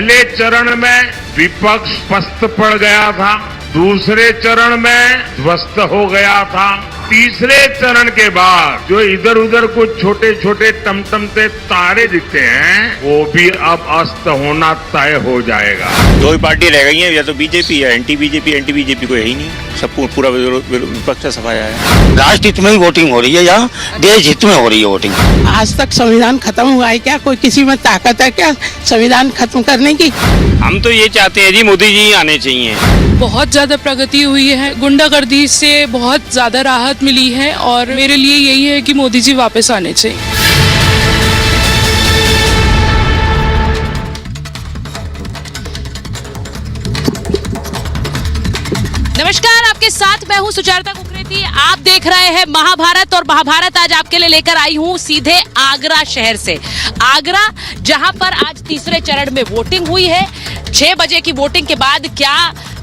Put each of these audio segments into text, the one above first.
पहले चरण में विपक्ष पस्त पड़ गया था, दूसरे चरण में ध्वस्त हो गया था, तीसरे चरण के बाद जो इधर उधर कुछ छोटे छोटे टमटमते तारे दिखते हैं वो भी अब अस्त होना तय हो जाएगा। दो ही पार्टी रह गई हैं, या तो बीजेपी है, एंटी बीजेपी कोई है ही नहीं, सब पूरा विपक्ष सफाया है। राष्ट्र हित में ही वोटिंग हो रही है, यहाँ देश हित में हो रही है वोटिंग। आज तक संविधान खत्म हुआ है क्या? कोई किसी में ताकत है क्या संविधान खत्म करने की? हम तो ये चाहते हैं जी मोदी जी आने चाहिए। बहुत ज्यादा प्रगति हुई है, गुंडागर्दी से बहुत ज्यादा राहत मिली है और मेरे लिए यही है कि मोदी जी वापस आने चाहिए। नमस्कार, आपके साथ मैं हूं सुचारता कुकरेती। आप देख रहे हैं महाभारत और महाभारत आज आपके लिए लेकर आई हूं सीधे आगरा शहर से। आगरा जहां पर आज तीसरे चरण में वोटिंग हुई है। 6 बजे की वोटिंग के बाद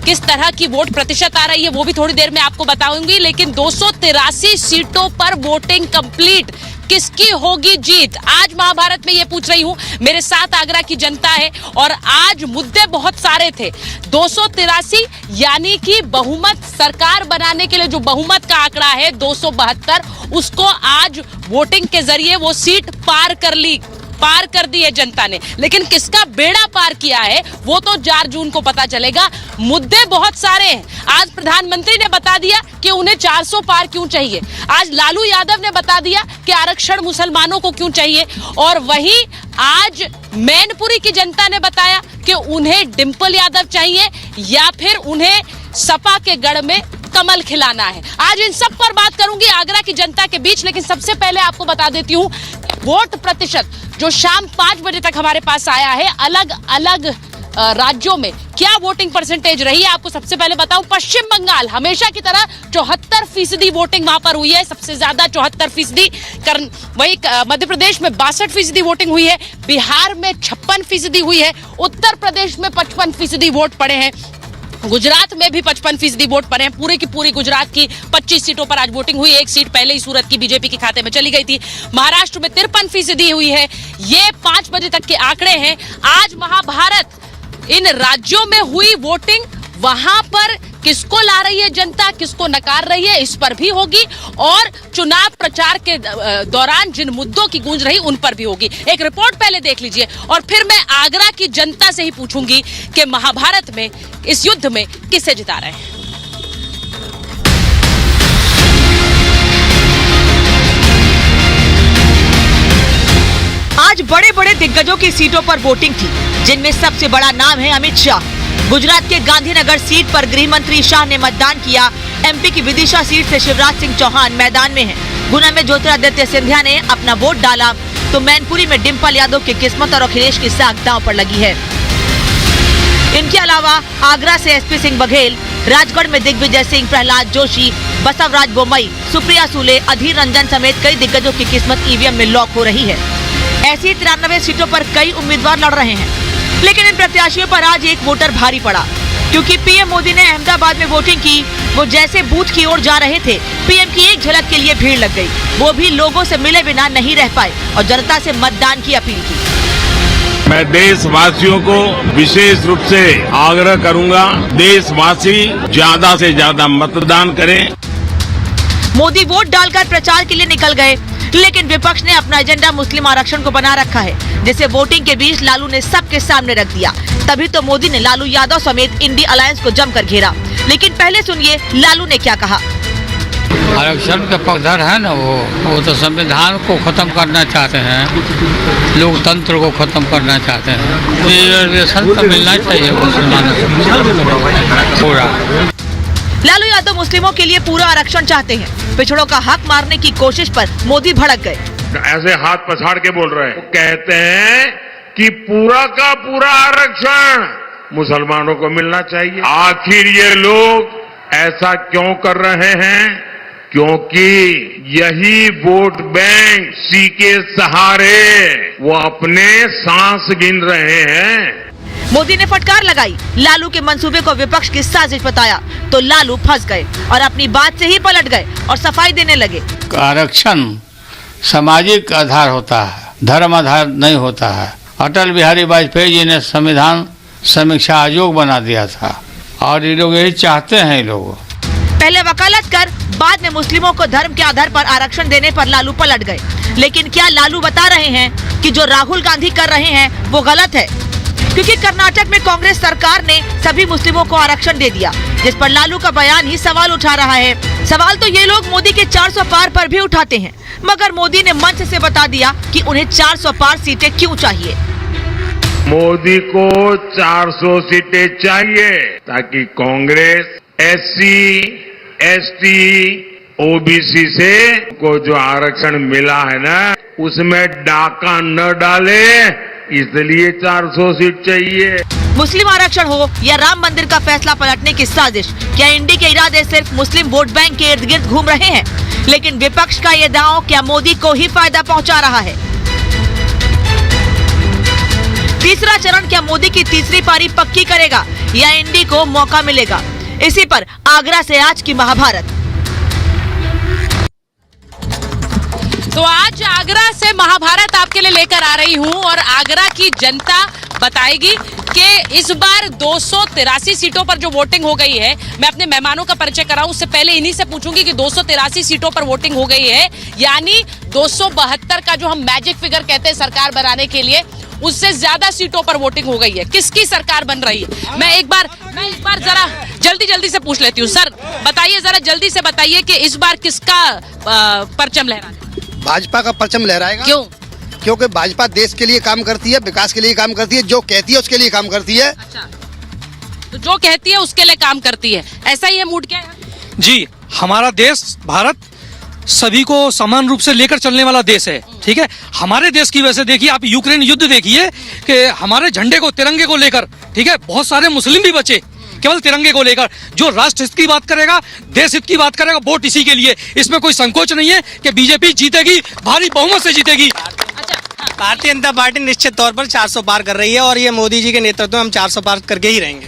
किस तरह की वोट प्रतिशत आ रही है वो भी थोड़ी देर में आपको बताऊंगी, लेकिन 283 सीटों पर वोटिंग कंप्लीट। किसकी होगी जीत, आज महाभारत में ये पूछ रही हूं। मेरे साथ आगरा की जनता है और आज मुद्दे बहुत सारे थे। 283 यानी कि बहुमत सरकार बनाने के लिए जो बहुमत का आंकड़ा है 272, उसको आज वोटिंग के जरिए वो सीट पार कर दी है जनता ने। लेकिन किसका बेड़ा पार किया है वो तो 4 जून को पता चलेगा। मुद्दे बहुत सारे हैं। आज प्रधानमंत्री ने बता दिया कि उन्हें 400 पार क्यों चाहिए। आज लालू यादव ने बता दिया कि आरक्षण मुसलमानों को क्यों चाहिए। और वहीं आज मैनपुरी की जनता ने बताया कि उन्हें डिंपल यादव चाहिए या फिर उन्हें सपा के गढ़ में कमल खिलाना है। आज इन सब पर बात करूंगी आगरा की जनता के बीच, लेकिन सबसे पहले आपको बता देती हूं वोट प्रतिशत जो शाम 5 बजे तक हमारे पास आया है। अलग अलग राज्यों में क्या वोटिंग परसेंटेज रही है आपको सबसे पहले बताऊं। पश्चिम बंगाल हमेशा की तरह 74% वोटिंग वहां पर हुई है, सबसे ज्यादा 74%। वही मध्य प्रदेश में 62% वोटिंग हुई है, बिहार में 56% हुई है, उत्तर प्रदेश में 55% वोट पड़े हैं, गुजरात में भी 55% वोट पड़े हैं। पूरे की पूरी गुजरात की 25 सीटों पर आज वोटिंग हुई। एक सीट पहले ही सूरत की बीजेपी के खाते में चली गई थी। महाराष्ट्र में 53% हुई है। ये 5 बजे तक के आंकड़े हैं। आज महाभारत इन राज्यों में हुई वोटिंग, वहां पर किसको ला रही है जनता, किसको नकार रही है, इस पर भी होगी और चुनाव प्रचार के दौरान जिन मुद्दों की गूंज रही उन पर भी होगी। एक रिपोर्ट पहले देख लीजिए और फिर मैं आगरा की जनता से ही पूछूंगी कि महाभारत में इस युद्ध में किसे जिता रहे हैं। आज बड़े बड़े दिग्गजों की सीटों पर वोटिंग थी, जिनमें सबसे बड़ा नाम है अमित शाह। गुजरात के गांधीनगर सीट पर गृह मंत्री शाह ने मतदान किया। एमपी की विदिशा सीट से शिवराज सिंह चौहान मैदान में हैं। गुना में ज्योतिरादित्य सिंधिया ने अपना वोट डाला, तो मैनपुरी में डिंपल यादव की किस्मत और अखिलेश की साख दांव पर लगी है। इनके अलावा आगरा से एसपी सिंह बघेल, राजगढ़ में दिग्विजय सिंह, प्रहलाद जोशी, बसवराज बोमई, सुप्रिया सुले, अधीर रंजन समेत कई दिग्गजों की किस्मत ईवीएम में लॉक हो रही है। ऐसी 93 सीटों पर कई उम्मीदवार लड़ रहे हैं, लेकिन इन प्रत्याशियों पर आज एक वोटर भारी पड़ा, क्योंकि पीएम मोदी ने अहमदाबाद में वोटिंग की। वो जैसे बूथ की ओर जा रहे थे, पीएम की एक झलक के लिए भीड़ लग गई। वो भी लोगों से मिले बिना नहीं रह पाए और जनता से मतदान की अपील की। मैं देशवासियों को विशेष रूप से आग्रह करूंगा, देशवासी ज्यादा से ज्यादा मतदान करें। मोदी वोट डालकर प्रचार के लिए निकल गए, लेकिन विपक्ष ने अपना एजेंडा मुस्लिम आरक्षण को बना रखा है, जिसे वोटिंग के बीच लालू ने सबके सामने रख दिया। तभी तो मोदी ने लालू यादव समेत इंडी अलायंस को जमकर घेरा। लेकिन पहले सुनिए लालू ने क्या कहा। आरक्षण के पक्षधर है ना, वो तो संविधान को खत्म करना चाहते हैं, लोकतंत्र को खत्म करना चाहते हैं। रिजर्वेशन तो मिलना चाहिए मुसलमानों को पूरा। लालू यादव मुस्लिमों के लिए पूरा आरक्षण चाहते हैं। पिछड़ों का हक मारने की कोशिश पर मोदी भड़क गए। ऐसे हाथ पछाड़ के बोल रहे हैं, कहते हैं कि पूरा का पूरा आरक्षण मुसलमानों को मिलना चाहिए। आखिर ये लोग ऐसा क्यों कर रहे हैं? क्योंकि यही वोट बैंक सी के सहारे वो अपने सांस गिन रहे हैं। मोदी ने फटकार लगाई, लालू के मंसूबे को विपक्ष की साजिश बताया, तो लालू फंस गए और अपनी बात से ही पलट गए और सफाई देने लगे। आरक्षण सामाजिक आधार होता है, धर्म आधार नहीं होता है। अटल बिहारी वाजपेयी जी ने संविधान समीक्षा आयोग बना दिया था और ये लोग यही चाहते हैं। ये लोग पहले वकालत कर बाद में मुस्लिमों को धर्म के आधार पर आरक्षण देने पर लालू पलट गए। लेकिन क्या लालू बता रहे हैं कि जो राहुल गांधी कर रहे हैं वो गलत है? क्योंकि कर्नाटक में कांग्रेस सरकार ने सभी मुस्लिमों को आरक्षण दे दिया, जिस पर लालू का बयान ही सवाल उठा रहा है। सवाल तो ये लोग मोदी के 400 पार पर भी उठाते हैं, मगर मोदी ने मंच से बता दिया कि उन्हें 400 पार सीटें क्यों चाहिए। मोदी को 400 सीटें चाहिए ताकि कांग्रेस एससी, एसटी, ओबीसी से को जो आरक्षण मिला है ना उसमें डाका न डाले, इसलिए 400 सीट चाहिए। मुस्लिम आरक्षण हो या राम मंदिर का फैसला पलटने की साजिश, क्या इंडी के इरादे सिर्फ मुस्लिम वोट बैंक के इर्द गिर्द घूम रहे हैं? लेकिन विपक्ष का ये दांव क्या मोदी को ही फायदा पहुंचा रहा है? तीसरा चरण क्या मोदी की तीसरी पारी पक्की करेगा या इंडी को मौका मिलेगा? इसी पर आगरा से आज की महाभारत। तो आज आगरा से महाभारत आपके लिए लेकर आ रही हूं और आगरा की जनता बताएगी कि इस बार 283 सीटों पर जो वोटिंग हो गई है। मैं अपने मेहमानों का परिचय कराऊं उससे पहले इन्हीं से पूछूंगी कि 283 सीटों पर वोटिंग हो गई है, यानी 272 का जो हम मैजिक फिगर कहते हैं सरकार बनाने के लिए, उससे ज्यादा सीटों पर वोटिंग हो गई है। किसकी सरकार बन रही है? मैं एक बार जरा जल्दी से पूछ लेती हूँ। सर बताइए, जरा जल्दी से बताइए कि इस बार किसका परचम लहरा है? भाजपा का परचम लहराएगा। क्यों? क्योंकि भाजपा देश के लिए काम करती है, विकास के लिए काम करती है, जो कहती है उसके लिए काम करती है। अच्छा, तो जो कहती है उसके लिए काम करती है, ऐसा ही है मूड क्या है? जी, हमारा देश भारत सभी को समान रूप से लेकर चलने वाला देश है, ठीक है। हमारे देश की वजह से देखिए आप यूक्रेन युद्ध देखिए कि हमारे झंडे को, तिरंगे को लेकर, ठीक है, बहुत सारे मुस्लिम भी बचे केवल तिरंगे को लेकर। जो राष्ट्र हित की बात करेगा, देश हित की बात करेगा, वोट इसी के लिए। इसमें कोई संकोच नहीं है कि बीजेपी जीतेगी, भारी बहुमत से जीतेगी। भारतीय जनता पार्टी निश्चित तौर पर 400 पार कर रही है और ये मोदी जी के नेतृत्व में हम 400 पार करके ही रहेंगे।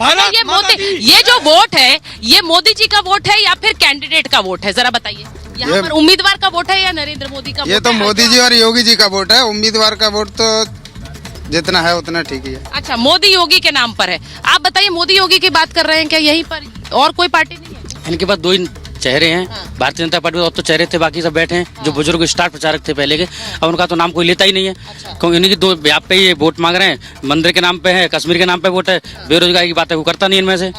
ये जो वोट है ये मोदी जी का वोट है या फिर कैंडिडेट का वोट है, जरा बताइए। यहाँ पर उम्मीदवार का वोट है या नरेंद्र मोदी का? ये तो मोदी जी और योगी जी का वोट है। उम्मीदवार का वोट तो जितना है उतना ठीक ही है। अच्छा, मोदी योगी के नाम पर है। आप बताइए, मोदी योगी की बात कर रहे हैं क्या यहीं पर, और कोई पार्टी नहीं है? इनके पास दो ही चेहरे हैं। भारतीय जनता पार्टी में तो चेहरे थे, बाकी सब बैठे हैं। जो बुजुर्ग स्टार प्रचारक थे पहले के, अब उनका तो नाम कोई लेता ही नहीं है, क्योंकि इनकी दो व्याप पे ही वोट मांग रहे हैं। मंदिर के नाम पे है, कश्मीर के नाम पे वोट है, बेरोजगारी की बात है वो करता नहीं इनमें से,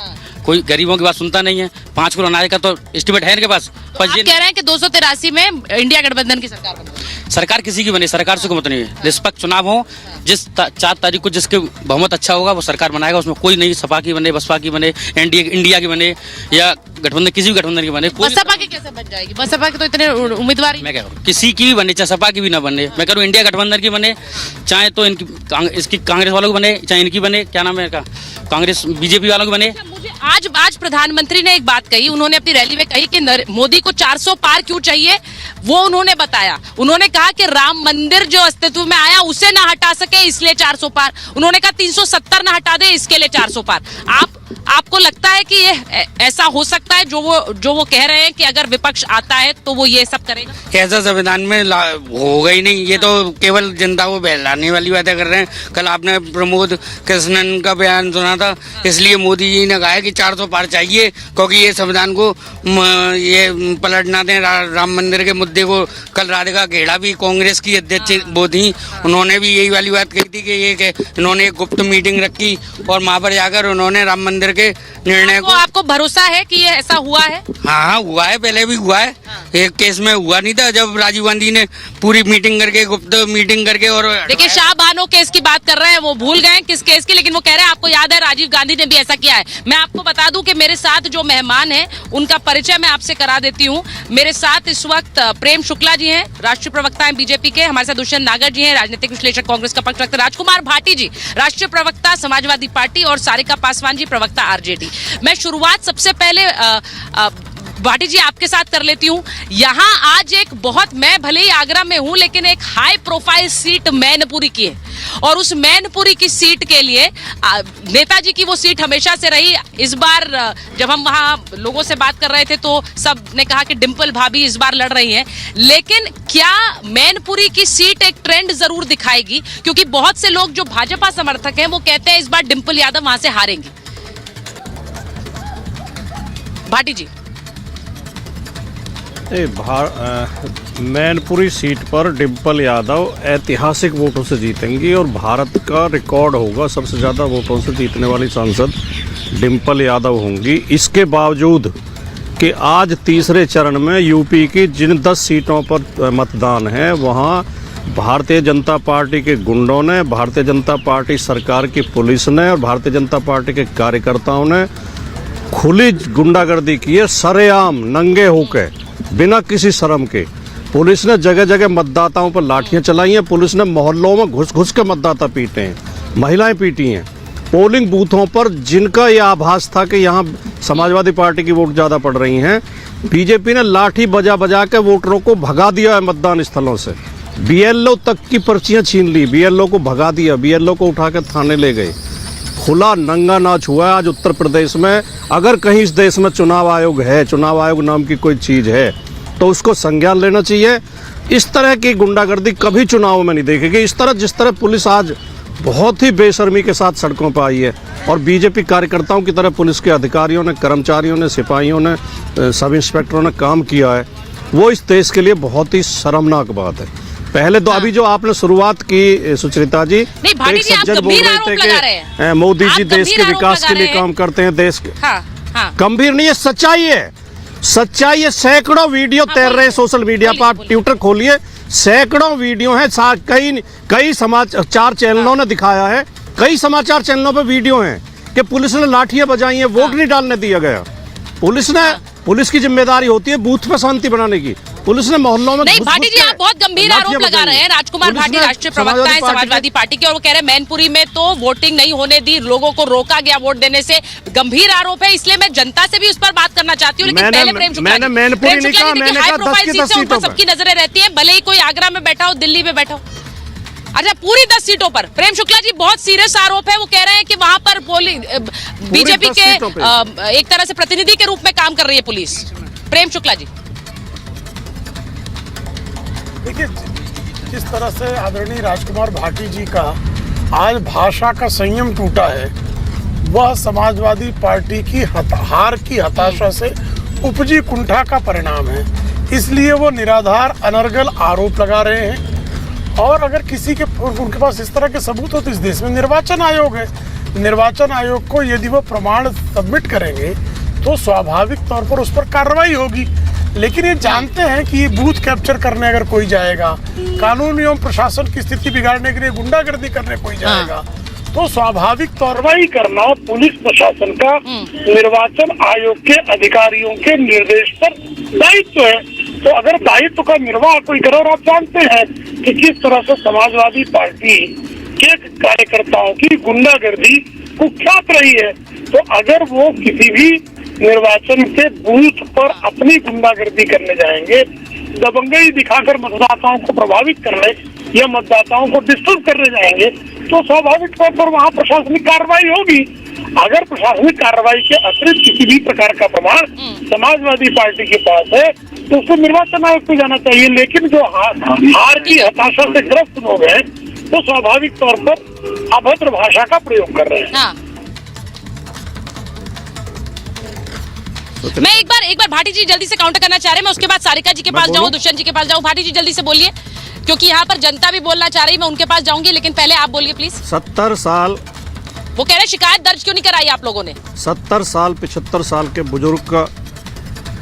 कोई गरीबों की बात सुनता नहीं है। 5 किलो अनाज का तो एस्टिमेट है इनके पास। तो आप कह रहे हैं कि 283 में इंडिया गठबंधन की सरकार बने? सरकार किसी की बने, सरकार से कोई मत नहीं है। निष्पक्ष चुनाव हो, जिस 4 तारीख को जिसके बहुमत अच्छा होगा वो सरकार बनाएगा। उसमें कोई नहीं सपा की बने, बसपा की बने, इंडिया की बने या गठबंधन, किसी भी गठबंधन की बने। बसपा की कैसे बन जाएगी? बसपा के तो इतने उम्मीदवार ही। मैं कह रहा हूँ किसी की भी बने, चाहे सपा की भी ना बने। मैं कह रहा हूँ इंडिया गठबंधन की बने, चाहे तो इसकी कांग्रेस वालों की बने, चाहे इनकी बने, क्या नाम है इनका, कांग्रेस बीजेपी वालों की बने। आज प्रधानमंत्री ने एक बात कही, उन्होंने अपनी रैली में कही कि मोदी को 400 पार क्यों चाहिए, वो उन्होंने बताया। उन्होंने कहा कि राम मंदिर जो अस्तित्व में आया उसे ना हटा सके इसलिए 400 पार। उन्होंने कहा 370 ना हटा दे इसके लिए 400 पार। आपको लगता है कि ये ऐसा हो सकता है जो वो कह रहे हैं कि अगर विपक्ष आता है तो वो ये सब करेगा? कैसा संविधान में होगा ही नहीं, ये तो केवल जनता को बहलाने वाली बातें कर रहे हैं। कल आपने प्रमोद कृष्णन का बयान सुना था, इसलिए मोदी जी ने कहा है कि 400 पार चाहिए, क्योंकि ये संविधान को ये पलटना दें। राम मंदिर के मुद्दे को कल राधिका खेड़ा भी कांग्रेस की अध्यक्ष वो थी, उन्होंने भी यही वाली बात कही थी कि इन्होंने एक गुप्त मीटिंग रखी और वहाँ पर जाकर उन्होंने राम मंदिर के निर्णय को। आपको भरोसा है कि ये ऐसा हुआ है? हाँ, हुआ है, पहले भी हुआ है। एक केस में हुआ नहीं था जब राजीव गांधी ने पूरी मीटिंग करके, गुप्त मीटिंग करके। और देखिए, शाह बानो केस की बात कर रहे हैं, वो भूल गए किस केस की, लेकिन वो कह रहे हैं आपको याद है राजीव गांधी ने भी ऐसा किया है। मैं आपको बता दूं कि मेरे साथ जो मेहमान हैं उनका परिचय मैं आपसे करा देती हूँ। मेरे साथ इस वक्त प्रेम शुक्ला जी हैं, राष्ट्रीय प्रवक्ता हैं बीजेपी के। हमारे साथ दुष्यंत नागर जी हैं, राजनीतिक विश्लेषक कांग्रेस का पक्ष रखते। राजकुमार भाटी जी, राष्ट्रीय प्रवक्ता समाजवादी पार्टी, और सारिका पासवान जी, प्रवक्ता आरजेडी। मैं शुरुआत सबसे पहले भाटी जी आपके साथ कर लेती हूँ। यहाँ आज एक बहुत, मैं भले ही आगरा में हूँ लेकिन एक हाई प्रोफाइल सीट मैनपुरी की है। और उस मैनपुरी की सीट के लिए नेताजी की वो सीट हमेशा से रही। इस बार जब हम वहां लोगों से बात कर रहे थे तो सब ने कहा कि डिंपल भाभी इस बार लड़ रही हैं, लेकिन क्या मैनपुरी की सीट एक ट्रेंड जरूर दिखाएगी? क्योंकि बहुत से लोग जो भाजपा समर्थक हैं वो कहते हैं इस बार डिंपल यादव वहां से हारेंगी। भाटी जी, मैनपुरी सीट पर डिंपल यादव ऐतिहासिक वोटों से जीतेंगी और भारत का रिकॉर्ड होगा, सबसे ज़्यादा वोटों से जीतने वाली सांसद डिंपल यादव होंगी। इसके बावजूद कि आज तीसरे चरण में यूपी की जिन 10 सीटों पर मतदान है वहाँ भारतीय जनता पार्टी के गुंडों ने, भारतीय जनता पार्टी सरकार की पुलिस ने और भारतीय जनता पार्टी के कार्यकर्ताओं ने खुली गुंडागर्दी की है, सरेआम नंगे होकर बिना किसी शर्म के। पुलिस ने जगह जगह मतदाताओं पर लाठियां चलाई हैं, पुलिस ने मोहल्लों में घुस घुस के मतदाता पीटे हैं, महिलाएं पीटी हैं। पोलिंग बूथों पर जिनका यह आभास था कि यहाँ समाजवादी पार्टी की वोट ज़्यादा पड़ रही हैं, बीजेपी ने लाठी बजा बजा के वोटरों को भगा दिया है मतदान स्थलों से। बीएलओ तक की पर्चियां छीन ली, बीएलओ को भगा दिया, बीएलओ को उठा के थाने ले गए। खुला नंगा नाच हुआ है आज उत्तर प्रदेश में। अगर कहीं इस देश में चुनाव आयोग है, चुनाव आयोग नाम की कोई चीज़ है, तो उसको संज्ञान लेना चाहिए। इस तरह की गुंडागर्दी कभी चुनाव में नहीं देखेगी। इस तरह जिस तरह पुलिस आज बहुत ही बेशर्मी के साथ सड़कों पर आई है और बीजेपी कार्यकर्ताओं की तरह पुलिस के अधिकारियों ने, कर्मचारियों ने, सिपाहियों ने, सब इंस्पेक्टरों ने काम किया है, वो इस देश के लिए बहुत ही शर्मनाक बात है। पहले तो अभी जो आपने शुरुआत की सुचरिता जी, एक सज्जन बोल रहे थे कि मोदी जी देश के विकास के लिए काम करते हैं, देश के गंभीर नहीं है, सच्चाई है, सच्चाई है। सैकड़ों वीडियो तैर रहे हैं सोशल मीडिया पर, आप ट्विटर खोलिए, सैकड़ों वीडियो हैं, कई समाचार चैनलों ने दिखाया है, कई समाचार चैनलों पे वीडियो हैं कि पुलिस ने लाठियां बजाई हैं, वोट नहीं डालने दिया गया। पुलिस की जिम्मेदारी होती है बूथ पे शांति बनाने की, पुलिस ने मोहल्लों में नहीं। भाटी जी, आप बहुत गंभीर आरोप लगा रहे हैं। राजकुमार भाटी राष्ट्रीय प्रवक्ता है समाजवादी पार्टी के और वो कह रहे हैं मैनपुरी में तो वोटिंग नहीं होने दी, लोगों को रोका गया वोट देने से। गंभीर आरोप है, इसलिए मैं जनता से भी उस पर बात करना चाहती हूँ। लेकिन पहले Prem Shukla ji, high profile seat से उन पर सबकी नजरें रहती है, भले ही कोई आगरा में बैठा हो, दिल्ली में बैठा हो। अच्छा, पूरी 10 सीटों पर प्रेम शुक्ला जी, बहुत सीरियस आरोप है। वो कह रहे हैं कि वहां पर बीजेपी के एक तरह से प्रतिनिधि के रूप में काम कर रही है पुलिस। प्रेम शुक्ला जी, देखिए, जिस तरह से आदरणीय राजकुमार भाटी जी का आज भाषा का संयम टूटा है, वह समाजवादी पार्टी की हार की हताशा से उपजी कुंठा का परिणाम है। इसलिए वो निराधार अनर्गल आरोप लगा रहे हैं। और अगर किसी के उनके पास इस तरह के सबूत हो तो इस देश में निर्वाचन आयोग है, निर्वाचन आयोग को यदि वो प्रमाण सबमिट करेंगे तो स्वाभाविक तौर पर उस पर कार्रवाई होगी। लेकिन ये जानते हैं कि ये बूथ कैप्चर करने अगर कोई जाएगा, कानून एवं प्रशासन की स्थिति बिगाड़ने के लिए गुंडागर्दी करने कोई जाएगा, तो स्वाभाविक कार्रवाई करना पुलिस प्रशासन का निर्वाचन आयोग के अधिकारियों के निर्देश पर दायित्व है। तो अगर दायित्व का निर्वाह कोई करे, और आप जानते हैं कि किस तरह से समाजवादी पार्टी के कार्यकर्ताओं की गुंडागर्दी कुख्यात रही है, तो अगर वो किसी भी निर्वाचन के बूथ पर अपनी गुंडागर्दी करने जाएंगे, दबंगई दिखाकर मतदाताओं को प्रभावित करने या मतदाताओं को डिस्टर्ब करने जाएंगे, तो स्वाभाविक तौर पर वहाँ प्रशासनिक कार्रवाई होगी। अगर प्रशासनिक कार्रवाई के अतिरिक्त किसी भी प्रकार का प्रमाण समाजवादी पार्टी के पास है तो उसको निर्वाचन आयोग को जाना चाहिए। लेकिन जो हार की हताशा से ग्रस्त लोग हैं तो स्वाभाविक तौर पर अभद्र भाषा का प्रयोग कर रहे हैं। मैं एक बार भाटी जी जल्दी से काउंटर करना चाह रहे हैं, मैं उसके बाद सारिका जी के पास जाऊं, दुष्यंत जी के पास जाऊं। भाटी जी जल्दी से बोलिए, क्योंकि यहाँ पर जनता भी बोलना चाह रही, मैं उनके पास जाऊंगी, लेकिन पहले आप बोलिए प्लीज। 70 साल वो कह रहे हैं शिकायत दर्ज क्यों नहीं कराई आप लोगों ने? 70 साल 75 साल के बुजुर्ग का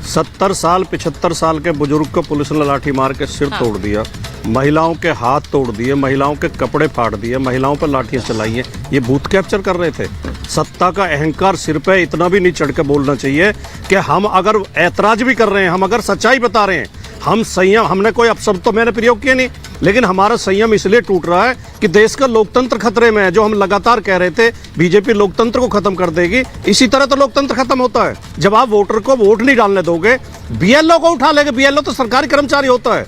70 साल 75 साल के बुजुर्ग को पुलिस ने लाठी मार के सिर तोड़ दिया, महिलाओं के हाथ तोड़ दिए, महिलाओं के कपड़े फाड़ दिए, महिलाओं पर लाठियां चलाई हैं। ये बूथ कैप्चर कर रहे थे। सत्ता का अहंकार सिर पे इतना भी नहीं चढ़ के बोलना चाहिए कि हम अगर ऐतराज भी कर रहे हैं, हम अगर सच्चाई बता रहे हैं, हम संयम, हमने कोई अपशब्द तो मैंने प्रयोग किया नहीं, लेकिन हमारा संयम इसलिए टूट रहा है कि देश का लोकतंत्र खतरे में है। जो हम लगातार कह रहे थे बीजेपी लोकतंत्र को खत्म कर देगी, इसी तरह तो लोकतंत्र खत्म होता है जब आप वोटर को वोट नहीं डालने दोगे। बीएलओ को उठा लेंगे, बीएलओ तो सरकारी कर्मचारी होता है,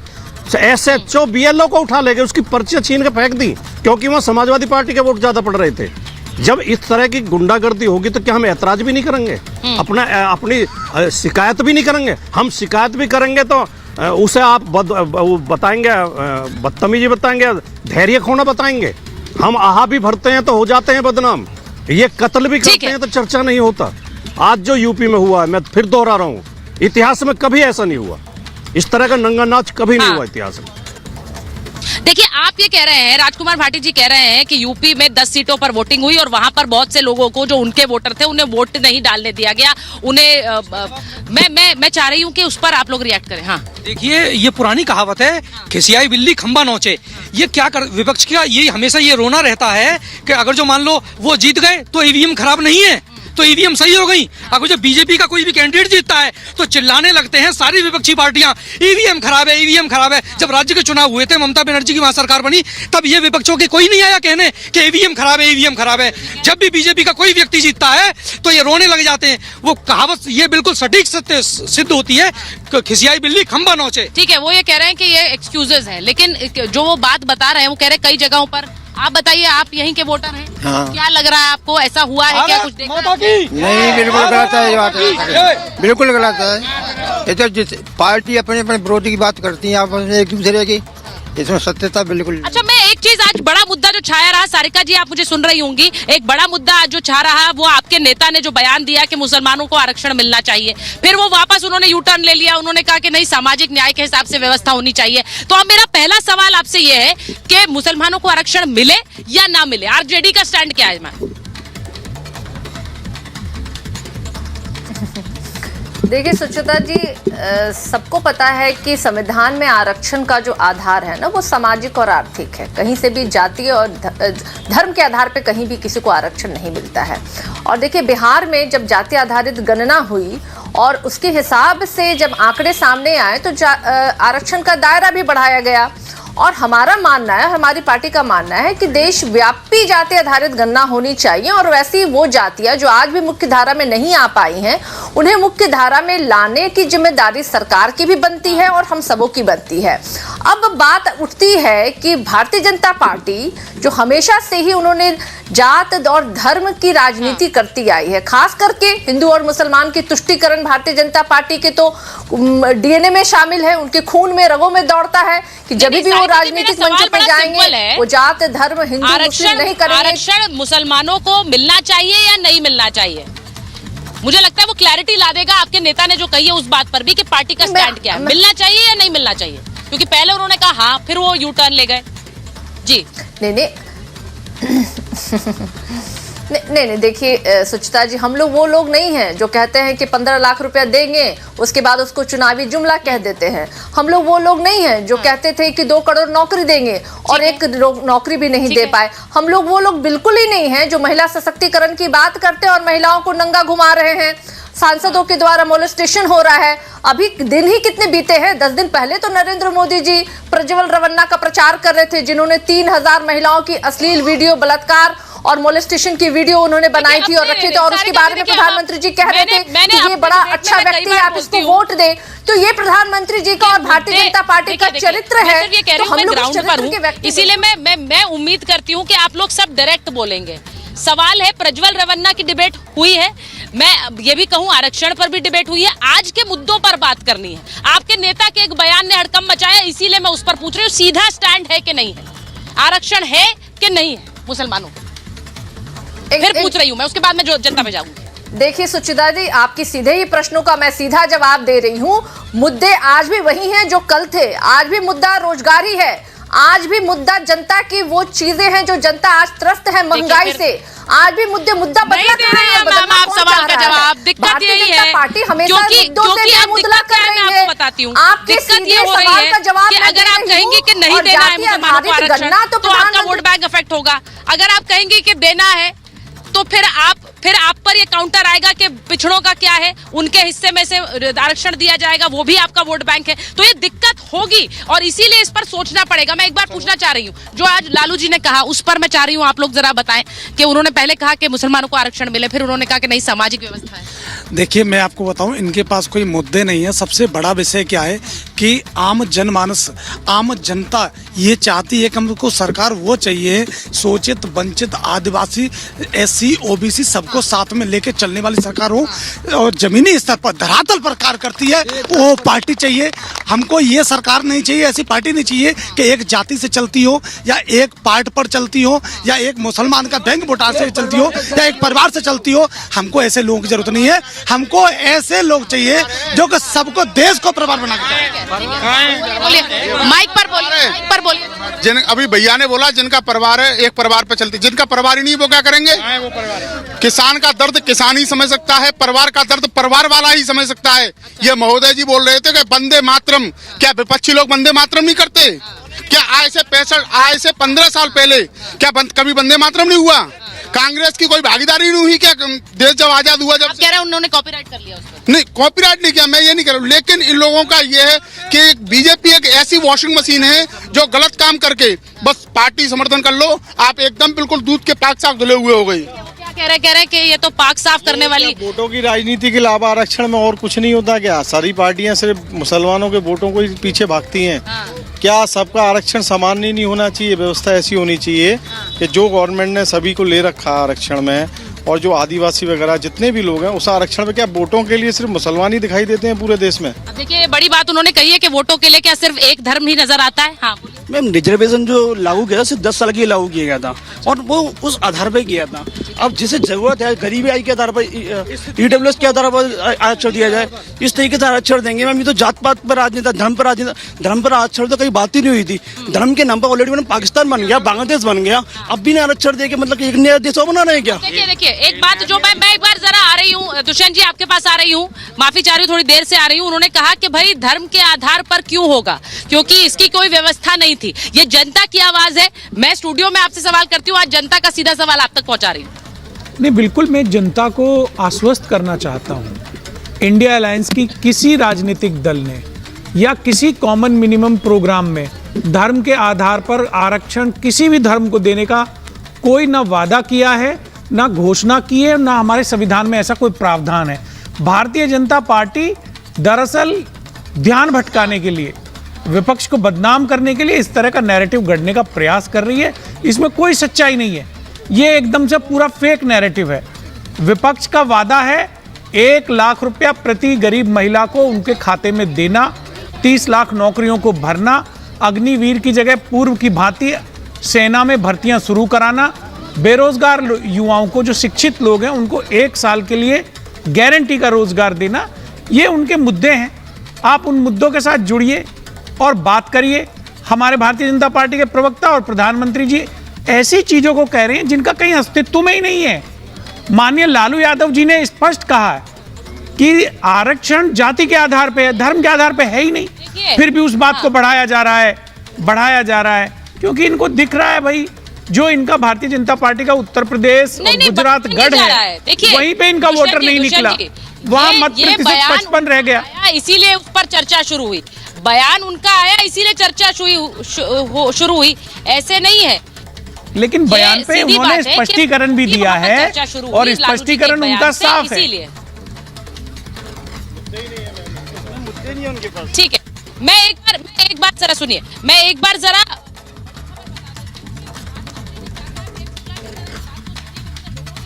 SHO BLO को उठा ले गए, उसकी पर्चियां छीन के फेंक दी क्योंकि वहां समाजवादी पार्टी के वोट ज्यादा पड़ रहे थे। जब इस तरह की गुंडागर्दी होगी तो क्या हम ऐतराज भी नहीं करेंगे, अपनी शिकायत भी नहीं करेंगे? हम शिकायत भी करेंगे तो उसे आप बताएंगे, बदतमीजी बताएंगे, धैर्य खोना बताएंगे। हम आहा भी भरते हैं तो हो जाते हैं बदनाम, ये कत्ल भी करते हैं तो चर्चा नहीं होता। आज जो यूपी में हुआ है, मैं फिर दोहरा रहा हूँ, इतिहास में कभी ऐसा नहीं हुआ, इस तरह का नंगा नाच कभी नहीं हुआ इतिहास में। देखिए, आप ये कह रहे हैं, राजकुमार भाटी जी कह रहे हैं कि यूपी में 10 सीटों पर वोटिंग हुई और वहां पर बहुत से लोगों को जो उनके वोटर थे उन्हें वोट नहीं डालने दिया गया। उन्हें मैं चाह रही हूं कि उस पर आप लोग रिएक्ट करें। हाँ, देखिए, ये पुरानी कहावत है, खिसियाई बिल्ली खंबा नोचे। ये क्या कर, विपक्ष का ये हमेशा ये रोना रहता है कि अगर जो मान लो वो जीत गए तो ईवीएम खराब नहीं है, तो ईवीएम सही हो गई। अगर जो बीजेपी का कोई भी कैंडिडेट जीतता है तो चिल्लाने लगते हैं सारी विपक्षी पार्टियां, ईवीएम खराब है, ईवीएम खराब है। जब राज्य के चुनाव हुए थे, ममता बनर्जी की वहां सरकार बनी, तब ये विपक्षों के कोई नहीं आया कहने कि ईवीएम खराब है, ईवीएम खराब है। जब भी बीजेपी का कोई व्यक्ति जीतता है तो ये रोने लग जाते हैं। वो कहावत ये बिल्कुल सटीक सत्य सिद्ध होती है, खिसियाई बिल्ली खंबा नोचे। ठीक है, वो ये कह रहे हैं कि ये एक्सक्यूजेज है, लेकिन जो वो बात बता रहे हैं वो कह रहे हैं कई जगहों पर। आप बताइए, आप यहीं के वोटर हैं, हाँ। क्या लग रहा है आपको, ऐसा हुआ है क्या? कुछ देखा नहीं, बिल्कुल गलत है ये बात, बिल्कुल गलत है। ये तो जिस पार्टी अपने अपने विरोधी की बात करती है आपस में एक दूसरे की, इसमें सत्यता बिल्कुल। अच्छा, मैं एक चीज, आज बड़ा मुद्दा जो छाया रहा, सारिका जी आप मुझे सुन रही होंगी, एक बड़ा मुद्दा आज जो छा रहा वो आपके नेता ने जो बयान दिया कि मुसलमानों को आरक्षण मिलना चाहिए, फिर वो वापस उन्होंने यू टर्न ले लिया, उन्होंने कहा कि नहीं, सामाजिक न्याय के हिसाब से व्यवस्था होनी चाहिए। तो अब मेरा पहला सवाल आपसे ये है कि मुसलमानों को आरक्षण मिले या ना मिले, आरजेडी का स्टैंड क्या है? मैं देखिए सुचिता जी, सबको पता है कि संविधान में आरक्षण का जो आधार है ना, वो सामाजिक और आर्थिक है। कहीं से भी जातीय और धर्म के आधार पे कहीं भी किसी को आरक्षण नहीं मिलता है। और देखिए, बिहार में जब जाति आधारित गणना हुई और उसके हिसाब से जब आंकड़े सामने आए तो आरक्षण का दायरा भी बढ़ाया गया। और हमारा मानना है, हमारी पार्टी का मानना है कि देशव्यापी जाति आधारित गणना होनी चाहिए और वैसी वो जातियां जो आज भी मुख्य धारा में नहीं आ पाई हैं, उन्हें मुख्य धारा में लाने की जिम्मेदारी सरकार की भी बनती है और हम सबों की बनती है। अब बात उठती है कि भारतीय जनता पार्टी जो हमेशा से ही उन्होंने जात और धर्म की राजनीति करती आई है, खास करके हिंदू और मुसलमान की तुष्टीकरण भारतीय जनता पार्टी के तो डीएनए में शामिल है, उनके खून में रगों में दौड़ता है कि जब भी वो राजनीतिक मंचों पर जाएंगे वो जात धर्म हिंदू मुस्लिम नहीं करेंगे। आरक्षण मुसलमानों को मिलना चाहिए या नहीं मिलना चाहिए? मुझे लगता है वो क्लैरिटी ला देगा। आपके नेता ने जो कही है उस बात पर भी कि पार्टी का स्टैंड क्या है, मिलना चाहिए या नहीं मिलना चाहिए, क्योंकि पहले उन्होंने कहा हाँ, फिर वो यू टर्न ले गए। जी नहीं नहीं, देखिए सुचिता जी, हम लोग वो लोग नहीं हैं जो कहते हैं कि 15 लाख रुपया देंगे उसके बाद उसको चुनावी जुमला कह देते हैं। हम लोग वो लोग नहीं हैं जो कहते थे कि 2 करोड़ नौकरी देंगे और एक नौकरी भी नहीं दे पाए। हम लोग वो लोग बिल्कुल ही नहीं हैं जो महिला सशक्तिकरण की बात करते हैं और महिलाओं को नंगा घुमा रहे हैं। सांसदों के द्वारा मोलेस्टेशन हो रहा है। अभी दिन ही कितने बीते हैं, 10 दिन पहले तो नरेंद्र मोदी जी प्रज्वल रवन्ना का प्रचार कर रहे थे, जिन्होंने 3000 महिलाओं की अश्लील वीडियो, बलात्कार और मोलेस्टेशन की वीडियो उन्होंने बनाई थी और रखी थी, और उसके बारे में प्रधानमंत्री जी कह रहे थे कि ये बड़ा अच्छा व्यक्ति है, आप इसको वोट दें। तो ये प्रधानमंत्री जी का और भारतीय जनता पार्टी का चरित्र है। तो हम लोग इस चरित्र के व्यक्ति, इसीलिए मैं उम्मीद करती हूँ कि आप लोग सब डायरेक्ट बोलेंगे। सवाल है, प्रज्वल रवन्ना की डिबेट हुई है, मैं ये भी कहूँ आरक्षण पर भी डिबेट हुई है, आज के मुद्दों पर बात करनी है। आपके नेता के एक बयान ने हड़कंप मचाया, इसीलिए मैं उस पर पूछ रही हूँ, सीधा स्टैंड है कि नहीं है, आरक्षण है कि नहीं है मुसलमानों को? फिर पूछ रही हूँ मैं, उसके बाद मैं जो जनता में जाऊंगी। देखिए सुचिता जी, आपकी सीधे ही प्रश्नों का मैं सीधा जवाब दे रही हूँ। मुद्दे आज भी वही हैं जो कल थे। आज भी मुद्दा रोजगारी है, आज भी मुद्दा जनता की वो चीजें हैं जो जनता आज त्रस्त है महंगाई से। आज भी मुद्दा बदला कहाँ है? बदलना आप सवाल का जवाब, दिक्कत यही है पार्टी हमेशा मुद्दों से मुद्दा कर रही है। बताती हूँ, आपके सीधे सवाल का जवाब अगर आप कहेंगे कि नहीं देना है मुसलमानों को आरक्षण तो आपका वोट बैंक इफेक्ट होगा। अगर आप कहेंगे कि देना है तो फिर आप पर ये काउंटर आएगा कि पिछड़ों का क्या है, उनके हिस्से में से आरक्षण दिया जाएगा, वो भी आपका वोट बैंक है। तो ये दिक्कत होगी और इसीलिए इस पर सोचना पड़ेगा। मैं एक बार पूछना चाह रही हूँ, जो आज लालू जी ने कहा उस पर मैं चाह रही हूँ आप लोग जरा बताएं कि उन्होंने पहले कहा कि मुसलमानों को आरक्षण मिले, फिर उन्होंने कहा कि नहीं सामाजिक व्यवस्था है। देखिए, मैं आपको बताऊं, इनके पास कोई मुद्दे नहीं है। सबसे बड़ा विषय क्या है कि आम जनमानस, आम जनता ये चाहती है कि हमको सरकार वो चाहिए शोषित, वंचित, आदिवासी, SC, OBC सबको साथ में लेके चलने वाली सरकार हो और जमीनी स्तर पर धरातल पर कार्य करती है वो पार्टी चाहिए। हमको ये सरकार नहीं चाहिए, ऐसी पार्टी नहीं चाहिए कि एक जाति से चलती हो या एक पार्ट पर चलती हो या एक मुसलमान का बैंक वोटार से चलती हो या एक परिवार से चलती हो। हमको ऐसे लोगों की जरूरत नहीं है, हमको ऐसे लोग चाहिए जो कि सबको देश को प्रभार बना के। माइक पर बोलिए। जिन अभी भैया ने बोला जिनका परिवार है एक परिवार पे चलती, जिनका परिवार ही नहीं वो क्या करेंगे? किसान का दर्द किसान ही समझ सकता है, परिवार का दर्द परिवार वाला ही समझ सकता है। ये महोदय जी बोल रहे थे कि वंदे मातरम, क्या विपक्षी लोग वंदे मातरम नहीं करते? क्या आज से 15 साल पहले क्या कभी वंदे मातरम नहीं हुआ? कांग्रेस की कोई भागीदारी नहीं हुई क्या देश जब आजाद हुआ? जब कह रहे हैं उन्होंने कॉपीराइट कर लिया उसको। नहीं, कॉपीराइट नहीं किया, मैं ये नहीं कर रहा हूँ, लेकिन इन लोगों का ये है कि बीजेपी एक ऐसी वॉशिंग मशीन है जो गलत काम करके बस पार्टी समर्थन कर लो, आप एकदम बिल्कुल दूध के पाक साफ धुले हुए हो गई। कह रहे हैं कि ये तो पाक साफ करने वाली वोटों की राजनीति के अलावा आरक्षण में और कुछ नहीं होता क्या? सारी पार्टियां सिर्फ मुसलमानों के वोटों को ही पीछे भागती हैं। क्या सबका आरक्षण समान नहीं होना चाहिए? व्यवस्था ऐसी होनी चाहिए कि जो गवर्नमेंट ने सभी को ले रखा आरक्षण में और जो आदिवासी वगैरह जितने भी लोग हैं उस आरक्षण में क्या वोटों के लिए सिर्फ मुसलमान ही दिखाई देते हैं पूरे देश में? अब देखिए बड़ी बात उन्होंने कही है कि वोटों के लिए क्या सिर्फ एक धर्म ही नजर आता है? हाँ मैम, रिजर्वेशन जो लागू किया था सिर्फ 10 साल के लिए लागू किया गया था और वो उस आधार पर किया था। अब जिसे जरूरत है गरीबी आई के आधार पर EWS के आधार पर आरक्षण दिया जाए, इस तरीके से आरक्षण देंगे। मैम ये तो जात पात पर राजनीति, धर्म पर राजनीति, धर्म पर आरक्षण तो कहीं बात ही नहीं हुई थी। धर्म के नाम पर ऑलरेडी मैंने पाकिस्तान बन गया, बांग्लादेश बन गया, अब भी नहीं आरक्षण दे के मतलब एक नया देश बना रहे हैं क्या? देखिए एक बात जो मैं एक बार जरा आ रही हूँ दुष्यंत जी आपके पास आ रही हूँ, माफी चाह रही हूँ थोड़ी देर से आ रही हूँ। उन्होंने कहा कि भाई धर्म के आधार पर क्यों होगा, क्योंकि इसकी कोई व्यवस्था नहीं थी। ये जनता की आवाज है। मैं स्टूडियो में आपसे सवाल करती हूँ, आज जनता का सीधा सवाल आप तक पहुंचा रही हूँ। नहीं, बिल्कुल मैं जनता को आश्वस्त करना चाहता हूँ, इंडिया अलायंस की किसी राजनीतिक दल ने या किसी कॉमन मिनिमम प्रोग्राम में धर्म के आधार पर आरक्षण किसी भी धर्म को देने का कोई ना वादा किया है, ना घोषणा की है, ना हमारे संविधान में ऐसा कोई प्रावधान है। भारतीय जनता पार्टी दरअसल ध्यान भटकाने के लिए, विपक्ष को बदनाम करने के लिए इस तरह का नैरेटिव गढ़ने का प्रयास कर रही है। इसमें कोई सच्चाई नहीं है, ये एकदम से पूरा फेक नैरेटिव है। विपक्ष का वादा है 1 लाख रुपया प्रति गरीब महिला को उनके खाते में देना, 30 लाख नौकरियों को भरना, अग्निवीर की जगह पूर्व की भांति सेना में भर्तियां शुरू कराना, बेरोजगार युवाओं को, जो शिक्षित लोग हैं उनको 1 साल के लिए गारंटी का रोजगार देना। ये उनके मुद्दे हैं। आप उन मुद्दों के साथ जुड़िए और बात करिए। हमारे भारतीय जनता पार्टी के प्रवक्ता और प्रधानमंत्री जी ऐसी चीजों को कह रहे हैं जिनका कहीं अस्तित्व में ही नहीं है। माननीय लालू यादव जी ने स्पष्ट कहा है कि आरक्षण जाति के आधार पे है, धर्म के आधार पे है ही नहीं। फिर भी उस बात को बढ़ाया जा रहा है क्योंकि इनको दिख रहा है भाई, जो इनका भारतीय जनता पार्टी का उत्तर प्रदेश और गुजरात गढ़ है वहीं पे इनका वोटर नहीं निकला, वहां मत प्रतिशत 55 रह गया। इसीलिए उस पर चर्चा शुरू हुई, बयान उनका आया इसीलिए चर्चा शुरू हुई, ऐसे नहीं है। लेकिन बयान पे उन्होंने स्पष्टीकरण भी दिया है और स्पष्टीकरण उनका साफ है। ठीक है, मैं एक बार जरा सुनिए, मैं एक बार जरा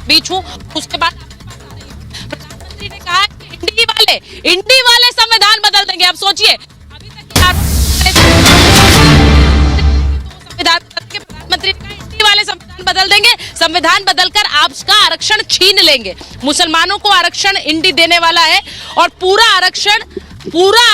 बीच हूँ, उसके बाद प्रधानमंत्री ने कहा कि इंडी वाले संविधान बदल देंगे। अब सोचिए, अभी तक संविधान प्रधानमंत्री ने कहा इंडी वाले संविधान बदल देंगे, संविधान बदलकर आपका आरक्षण छीन लेंगे। मुसलमानों को आरक्षण इंडी देने वाला है और पूरा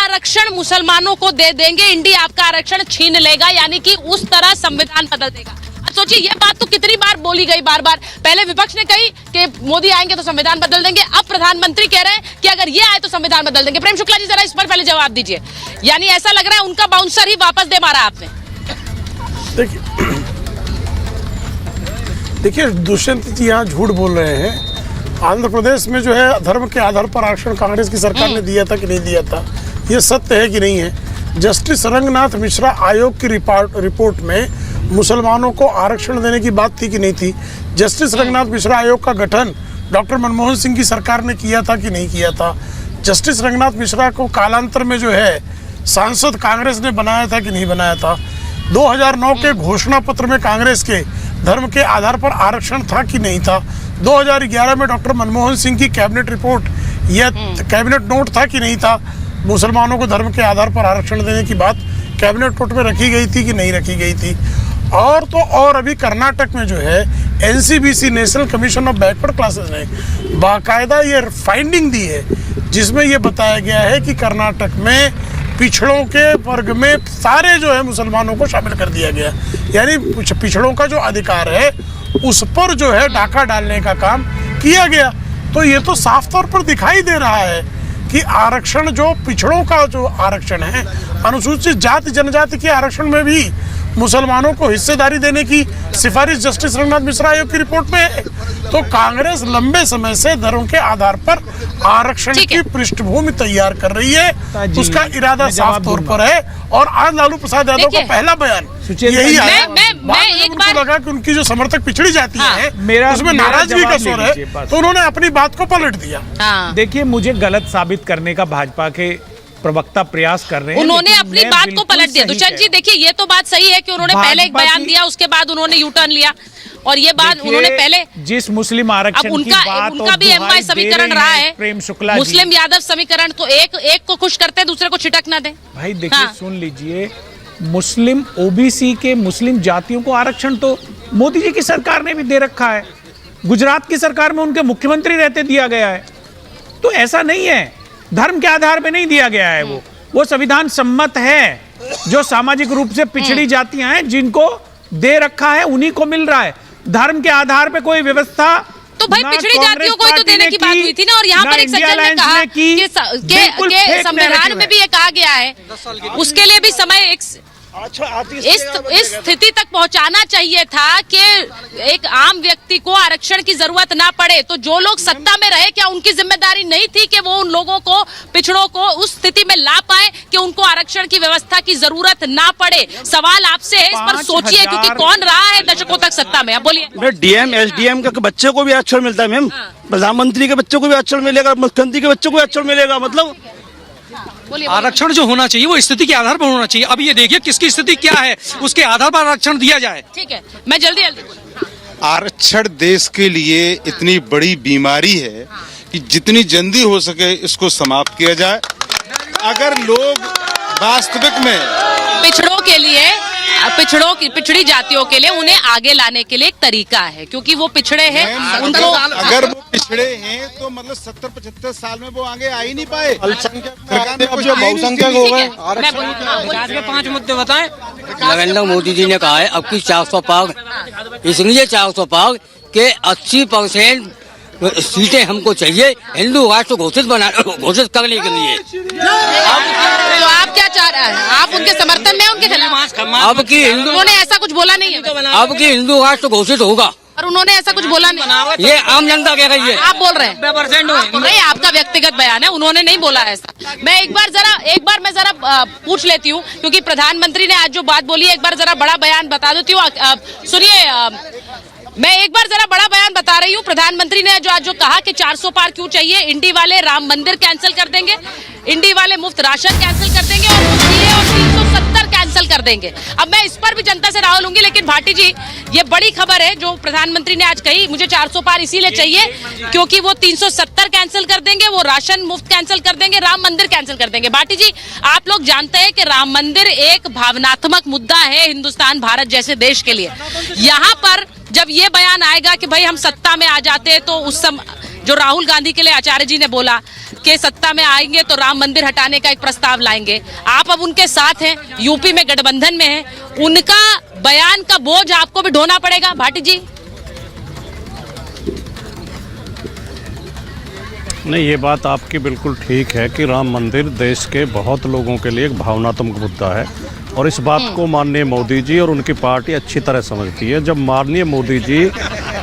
आरक्षण मुसलमानों को दे देंगे, इंडी आपका आरक्षण छीन लेगा, यानी कि उस तरह संविधान बदल देगा। अब सोचिए, ये बात तो कितनी बार बोली गई, बार बार। पहले विपक्ष ने कही कि मोदी आएंगे तो संविधान बदल देंगे, अब प्रधानमंत्री कह रहे हैं कि अगर ये आए तो संविधान बदल देंगे। प्रेम शुक्ला जी जरा इस पर पहले जवाब दीजिए, यानी ऐसा लग रहा है उनका बाउंसर ही वापस दे मारा आपने। देखिए दुष्यंत जी यहाँ झूठ बोल रहे हैं। आंध्र प्रदेश में जो है धर्म के आधार पर आरक्षण कांग्रेस की सरकार ने दिया था कि नहीं दिया था, ये सत्य है कि नहीं है? जस्टिस रंगनाथ मिश्रा आयोग की रिपोर्ट में मुसलमानों को आरक्षण देने की बात थी कि नहीं थी? जस्टिस रंगनाथ मिश्रा आयोग का गठन डॉक्टर मनमोहन सिंह की सरकार ने किया था कि नहीं किया था? जस्टिस रंगनाथ मिश्रा को कालांतर में जो है सांसद कांग्रेस ने बनाया था कि नहीं बनाया था? 2009 के घोषणा पत्र में कांग्रेस के धर्म के आधार पर आरक्षण था कि नहीं था? 2011 में डॉक्टर मनमोहन सिंह की कैबिनेट रिपोर्ट या कैबिनेट नोट था कि नहीं था? मुसलमानों को धर्म के आधार पर आरक्षण देने की बात कैबिनेट नोट में रखी गई थी कि नहीं रखी गई थी? और तो और अभी कर्नाटक में जो है NCBC national commission of backward classes ने बाकायदा ये फाइंडिंग दी है, जिसमें ये बताया गया है कि कर्नाटक में पिछड़ों के वर्ग में सारे जो है मुसलमानों को शामिल कर दिया गया, यानी पिछड़ों का जो अधिकार है उस पर जो है डाका डालने का काम किया गया। तो ये तो साफ तौर पर दिखाई दे रहा है कि आरक्षण जो पिछड़ों का जो आरक्षण है, अनुसूचित जाति जनजाति के आरक्षण में भी मुसलमानों को हिस्सेदारी देने की सिफारिश जस्टिस रंगनाथ मिश्रा आयोग की रिपोर्ट में है। तो कांग्रेस लंबे समय से धर्म के आधार पर आरक्षण की पृष्ठभूमि तैयार कर रही है, उसका इरादा साफ तौर पर है। और आज लालू प्रसाद यादव का पहला बयान यही है। मैं एक बार लगा कि उनकी जो समर्थक पिछड़ी जाती है उसमें नाराजगी का स्वर है, तो उन्होंने अपनी बात को पलट दिया। देखिए, मुझे गलत साबित करने का भाजपा के प्रवक्ता प्रयास कर रहे हैं। उन्होंने अपनी बात को पलट दिया। दुष्यंत जी, देखिए ये तो बात सही है कि उन्होंने पहले एक बयान दिया, उसके बाद उन्होंने यू टर्न लिया, और ये बात उन्होंने पहले जिस मुस्लिम आरक्षण की बात उनका भी MY समीकरण रहा है, प्रेम शुक्ला मुस्लिम यादव समीकरण, तो एक को खुश करते दूसरे को छिटक ना दे। भाई देखिए, सुन लीजिए, मुस्लिम OBC के मुस्लिम जातियों को आरक्षण तो मोदी जी की सरकार ने भी दे रखा है। गुजरात की सरकार में उनके मुख्यमंत्री रहते दिया गया है। तो ऐसा नहीं है, धर्म के आधार पे नहीं दिया गया है, वो संविधान सम्मत है। जो सामाजिक रूप से पिछड़ी जातियां हैं जिनको दे रखा है उन्हीं को मिल रहा है। धर्म के आधार पे कोई व्यवस्था तो भाई पिछड़ी जातियों को ही तो देने की बात हुई थी ना। और यहाँ पर एक सज्जन ने कहा कि संविधान में भी ये कहा गया है, उसके लिए भी समय इस स्थिति तक पहुंचाना चाहिए था कि एक आम व्यक्ति को आरक्षण की जरूरत ना पड़े। तो जो लोग सत्ता में रहे, क्या उनकी जिम्मेदारी नहीं थी कि वो उन लोगों को, पिछड़ों को उस स्थिति में ला पाए कि उनको आरक्षण की व्यवस्था की जरूरत ना पड़े? सवाल आपसे है, इस पर सोचिए, क्योंकि कौन रहा है दशकों तक सत्ता में। अब बोलिए। DM SDM के बच्चे को भी आरक्षण मिलता है मैम, प्रधानमंत्री के बच्चों को भी आरक्षण मिलेगा, मुख्यमंत्री के बच्चों को आरक्षण मिलेगा। मतलब आरक्षण जो होना चाहिए वो स्थिति के आधार पर होना चाहिए। अब ये देखिए किसकी स्थिति क्या है, उसके आधार पर आरक्षण दिया जाए। ठीक है, मैं जल्दी आरक्षण देश के लिए इतनी बड़ी बीमारी है कि जितनी जल्दी हो सके इसको समाप्त किया जाए। अगर लोग वास्तविक में पिछड़ों के लिए, पिछड़ी जातियों के लिए उन्हें आगे लाने के लिए एक तरीका है, क्योंकि वो पिछड़े हैं, उनको अगर वो पिछड़े हैं तो मतलब 70-75 साल में वो आगे आ ही नहीं पाए। बहुसंख्यक हो गए। 5 मुद्दे बताएं। नरेंद्र मोदी जी ने कहा है अब की 400 पार, इसलिए 400 पार के 80% सीटें हमको चाहिए हिंदू राष्ट्र घोषित करने के लिए। तो आप क्या चाह रहे हैं? आप उनके समर्थन में, उनके खिलाफ? अब की हिंदू, उन्होंने ऐसा कुछ बोला नहीं है। अब की हिंदू राष्ट्र घोषित होगा, और उन्होंने ऐसा कुछ बोला नहीं। ये आम जनता कह रही है। आप बोल रहे हैं, नहीं, आपका व्यक्तिगत बयान है, उन्होंने नहीं बोला ऐसा। मैं एक बार मैं जरा पूछ लेती हूँ, क्योंकि प्रधानमंत्री ने आज जो बात बोली है, एक बार जरा बड़ा बयान बता देती हूँ। सुनिए, मैं एक बार जरा बड़ा बयान बता रही हूँ। प्रधानमंत्री ने आज जो कहा कि 400 पार क्यों चाहिए, इंडी वाले राम मंदिर कैंसिल कर देंगे, इंडी वाले मुफ्त राशन कैंसिल कर देंगे, और 370 कैंसिल कर देंगे। अब मैं इस पर भी जनता से राह लूंगी, लेकिन भाटी जी, ये बड़ी खबर है जो प्रधानमंत्री ने आज कही। मुझे 400 पार इसीलिए चाहिए क्योंकि वो 370 कैंसिल कर देंगे, वो राशन मुफ्त कैंसिल कर देंगे, राम मंदिर कैंसिल कर देंगे। भाटी जी, आप लोग जानते हैं कि राम मंदिर एक भावनात्मक मुद्दा है हिंदुस्तान भारत जैसे देश के लिए। यहाँ पर जब ये बयान आएगा कि भाई हम सत्ता में आ जाते हैं, तो उस समय जो राहुल गांधी के लिए आचार्य जी ने बोला कि सत्ता में आएंगे तो राम मंदिर हटाने का एक प्रस्ताव लाएंगे, आप अब उनके साथ हैं, यूपी में गठबंधन में हैं, उनका बयान का बोझ आपको भी ढोना पड़ेगा भाटी जी। नहीं, ये बात आपकी बिल्कुल ठीक है कि राम मंदिर देश के बहुत लोगों के लिए एक भावनात्मक मुद्दा है, और इस बात को माननीय मोदी जी और उनकी पार्टी अच्छी तरह समझती है। जब माननीय मोदी जी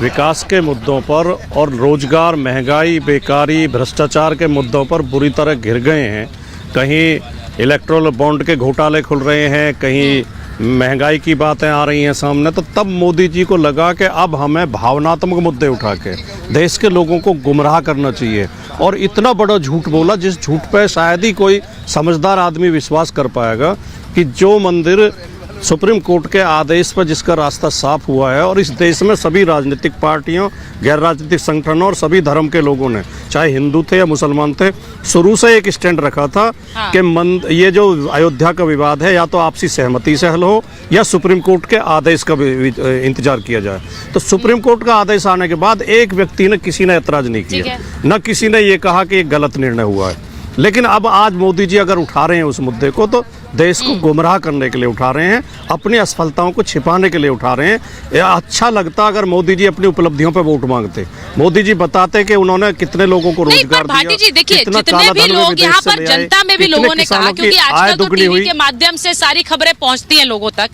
विकास के मुद्दों पर और रोजगार, महंगाई, बेकारी, भ्रष्टाचार के मुद्दों पर बुरी तरह घिर गए हैं, कहीं इलेक्ट्रोल बॉन्ड के घोटाले खुल रहे हैं, कहीं महंगाई की बातें आ रही हैं सामने, तो तब मोदी जी को लगा कि अब हमें भावनात्मक मुद्दे उठा के देश के लोगों को गुमराह करना चाहिए। और इतना बड़ा झूठ बोला जिस झूठ पे शायद ही कोई समझदार आदमी विश्वास कर पाएगा, कि जो मंदिर सुप्रीम कोर्ट के आदेश पर जिसका रास्ता साफ हुआ है, और इस देश में सभी राजनीतिक पार्टियों, गैर राजनीतिक संगठनों और सभी धर्म के लोगों ने, चाहे हिंदू थे या मुसलमान थे, शुरू से एक स्टैंड रखा था कि ये जो अयोध्या का विवाद है या तो आपसी सहमति से हल हो या सुप्रीम कोर्ट के आदेश का इंतजार किया जाए। तो सुप्रीम कोर्ट का आदेश आने के बाद एक व्यक्ति ने, किसी ने ऐतराज नहीं किया, न किसी ने ये कहा कि एक गलत निर्णय हुआ है। लेकिन अब आज मोदी जी अगर उठा रहे हैं उस मुद्दे को, तो देश को गुमराह करने के लिए उठा रहे हैं, अपनी असफलताओं को छिपाने के लिए उठा रहे हैं। अच्छा लगता अगर मोदी जी अपनी उपलब्धियों पर वोट मांगते, मोदी जी बताते कि उन्होंने कितने लोगों को रोजगार दिया। भाटी जी देखिए, जितने भी लोग यहाँ पर जनता में भी लोगों ने कहा, क्योंकि आजकल तो टीवी के माध्यम से सारी खबरें पहुंचती हैं लोगों तक,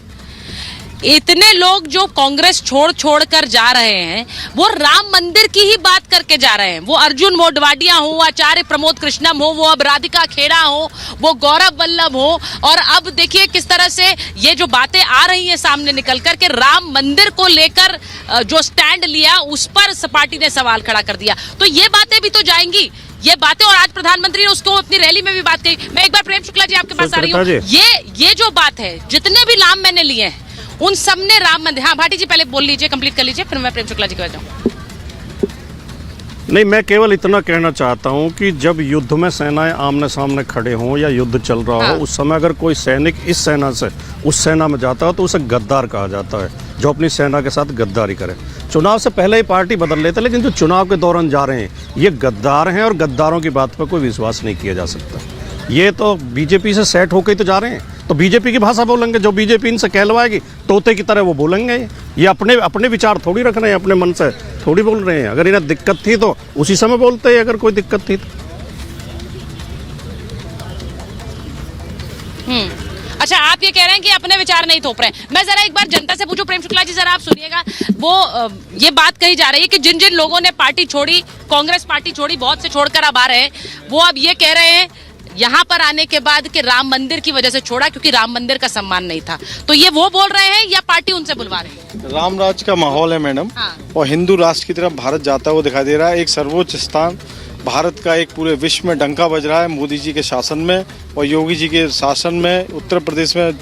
इतने लोग जो कांग्रेस छोड़ कर जा रहे हैं वो राम मंदिर की ही बात करके जा रहे हैं। वो अर्जुन मोढवाडिया हो, आचार्य प्रमोद कृष्णम हो, वो अब राधिका खेड़ा हो, वो गौरव वल्लभ हो, और अब देखिए किस तरह से ये जो बातें आ रही हैं सामने निकल कर के राम मंदिर को लेकर जो स्टैंड लिया उस पर पार्टी ने सवाल खड़ा कर दिया। तो ये बातें भी तो जाएंगी, ये बातें, और आज प्रधानमंत्री ने उसको अपनी रैली में भी बात कही। मैं एक बार प्रेम शुक्ला जी आपके पास आ रही हूँ। ये जो बात है, जितने भी नाम मैंने लिए हैं उन सब ने राम मंदिर, हाँ भाटी जी पहले बोल लीजिए, कंप्लीट कर लीजिए, फिर मैं प्रेम शुक्ला जी के पास जाऊँ। नहीं, मैं केवल इतना कहना चाहता हूं कि जब युद्ध में सेनाएं आमने सामने खड़े हों या युद्ध चल रहा हो, उस समय अगर कोई सैनिक इस सेना से उस सेना में जाता हो तो उसे गद्दार कहा जाता है, जो अपनी सेना के साथ गद्दारी करे। चुनाव से पहले ही पार्टी बदल लेते, लेकिन जो चुनाव के दौरान जा रहे हैं ये गद्दार हैं, और गद्दारों की बात पर कोई विश्वास नहीं किया जा सकता। ये तो बीजेपी से सेट होकर ही तो जा रहे हैं, तो बीजेपी की भाषा बोलेंगे, जो बीजेपी इनसे कहलवाएगी तोते की तरह वो बोलेंगे। ये अपने विचार थोड़ी रख रहे हैं, अपने मन से थोड़ी बोल रहे हैं। अगर इन्हें दिक्कत थी तो उसी समय बोलते हैं, अगर कोई दिक्कत थी तो। अच्छा, आप ये कह रहे हैं कि अपने विचार नहीं थोप रहे हैं। मैं जरा एक बार जनता से पूछूं, प्रेम शुक्ला जी जरा आप सुनिएगा। वो ये बात कही जा रही है कि जिन जिन लोगों ने पार्टी छोड़ी, कांग्रेस पार्टी छोड़ी, बहुत से छोड़कर अब आ रहे हैं, वो अब ये कह रहे हैं यहाँ पर आने के बाद कि राम मंदिर की वजह से छोड़ा क्योंकि राम मंदिर का सम्मान नहीं था। तो ये वो बोल रहे हैं या पार्टी उनसे बुलवा रही है? राम राज का माहौल है मैडम, और हिंदू राष्ट्र की तरफ भारत जाता हुआ दिखाई दे रहा है। एक सर्वोच्च स्थान भारत का एक पूरे विश्व में डंका बज रहा है मोदी जी के शासन में, और योगी जी के शासन में उत्तर प्रदेश में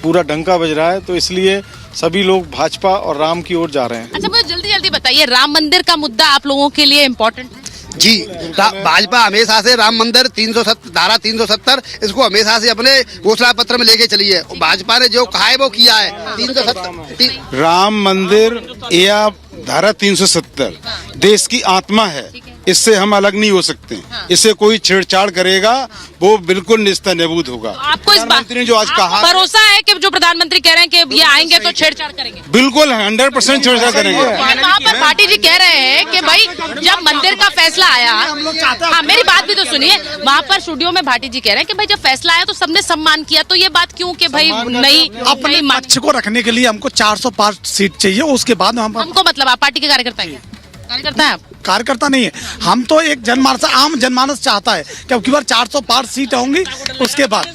पूरा डंका बज रहा है। तो इसलिए सभी लोग भाजपा और राम की ओर जा रहे हैं। अच्छा, मुझे जल्दी जल्दी बताइए, राम मंदिर का मुद्दा आप लोगों के लिए इम्पोर्टेंट? जी, भाजपा हमेशा से राम मंदिर 370 धारा 370 इसको हमेशा से अपने घोषणा पत्र में लेके चली है। भाजपा ने जो कहा है वो किया है। 370 राम मंदिर या धारा 370 देश की आत्मा है, इससे हम अलग नहीं हो सकते। इससे कोई छेड़छाड़ करेगा वो बिल्कुल निस्तनेबूद होगा। आपको इस बात ने जो आज कहा, भरोसा है कि जो प्रधानमंत्री कह रहे हैं कि ये आएंगे तो छेड़छाड़ करेंगे? बिल्कुल 100% छेड़छाड़ करेंगे। वहाँ पर पार्टी जी कह रहे हैं कि भाई जब मंदिर का फैसला आया, हाँ मेरी बात भी तो सुनिए, वहाँ पर स्टूडियो में भाटी जी कह रहे हैं कि भाई जब फैसला आया तो सबने सम्मान किया, तो ये बात क्यों कि भाई नहीं, अपने पक्ष को रखने के लिए हमको 405 सीट चाहिए, उसके बाद हमको मतलब आप पार्टी के कार्यकर्ता हैं? कार्यकर्ता है आप? कार्यकर्ता नहीं है हम, तो एक जनमानस, आम जनमानस चाहता है कि अब की बार 405 सीट होंगी, उसके बाद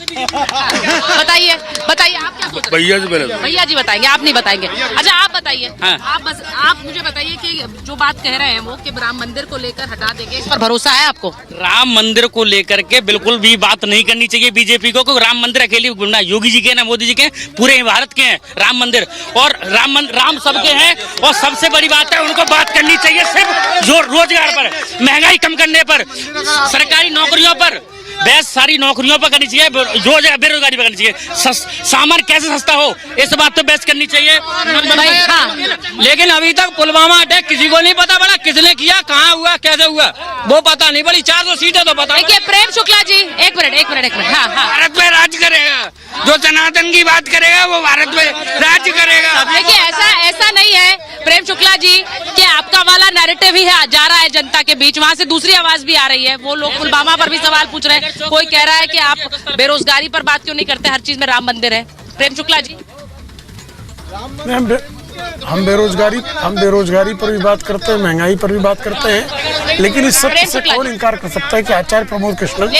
बताइए आप क्या सोच रहे हैं? भैया जी बताएंगे, आप नहीं बताएंगे। अच्छा आप बताइए, आप मुझे बताइए कि जो बात कह रहे हैं वो कि राम मंदिर को लेकर हटा देंगे, इस पर भरोसा है आपको? राम मंदिर को लेकर के बिल्कुल भी बात नहीं करनी चाहिए बीजेपी को, राम मंदिर अकेली ना योगी जी के ना मोदी जी के, पूरे भारत के हैं राम मंदिर, और राम सबके हैं। और सबसे बड़ी बात है, उनको बात करनी चाहिए सिर्फ रोजगार पर, महंगाई कम करने पर, सरकारी नौकरियों पर, बेस्ट सारी नौकरियों पर करनी चाहिए, बेरोजगारी पर करनी चाहिए, सामान कैसे सस्ता हो इस बात तो बेस्ट करनी चाहिए। लेकिन अभी तक पुलवामा अटैक किसी को नहीं पता पड़ा, किसने किया, कहाँ हुआ, कैसे हुआ, वो पता नहीं पड़ी। 400 सीटें तो पता। देखिए प्रेम शुक्ला जी, एक मिनट, हाँ। भारत में राज करेगा, जो सनातन की बात करेगा वो भारत में राज करेगा। देखिए ऐसा नहीं है प्रेम शुक्ला जी कि आपका वाला नैरेटिव ही है, जा रहा है जनता के बीच, वहाँ से दूसरी आवाज भी आ रही है। वो लोग पुलवामा पर भी सवाल पूछ रहे हैं, कोई कह रहा है कि आप बेरोजगारी पर बात क्यों नहीं करते, हर चीज में राम मंदिर है। प्रेम शुक्ला जी, हम बेरोजगारी पर भी बात करते हैं, महंगाई पर भी बात करते हैं, लेकिन इस सत्य से कौन इनकार कर सकता है कि आचार्य प्रमोद कृष्णन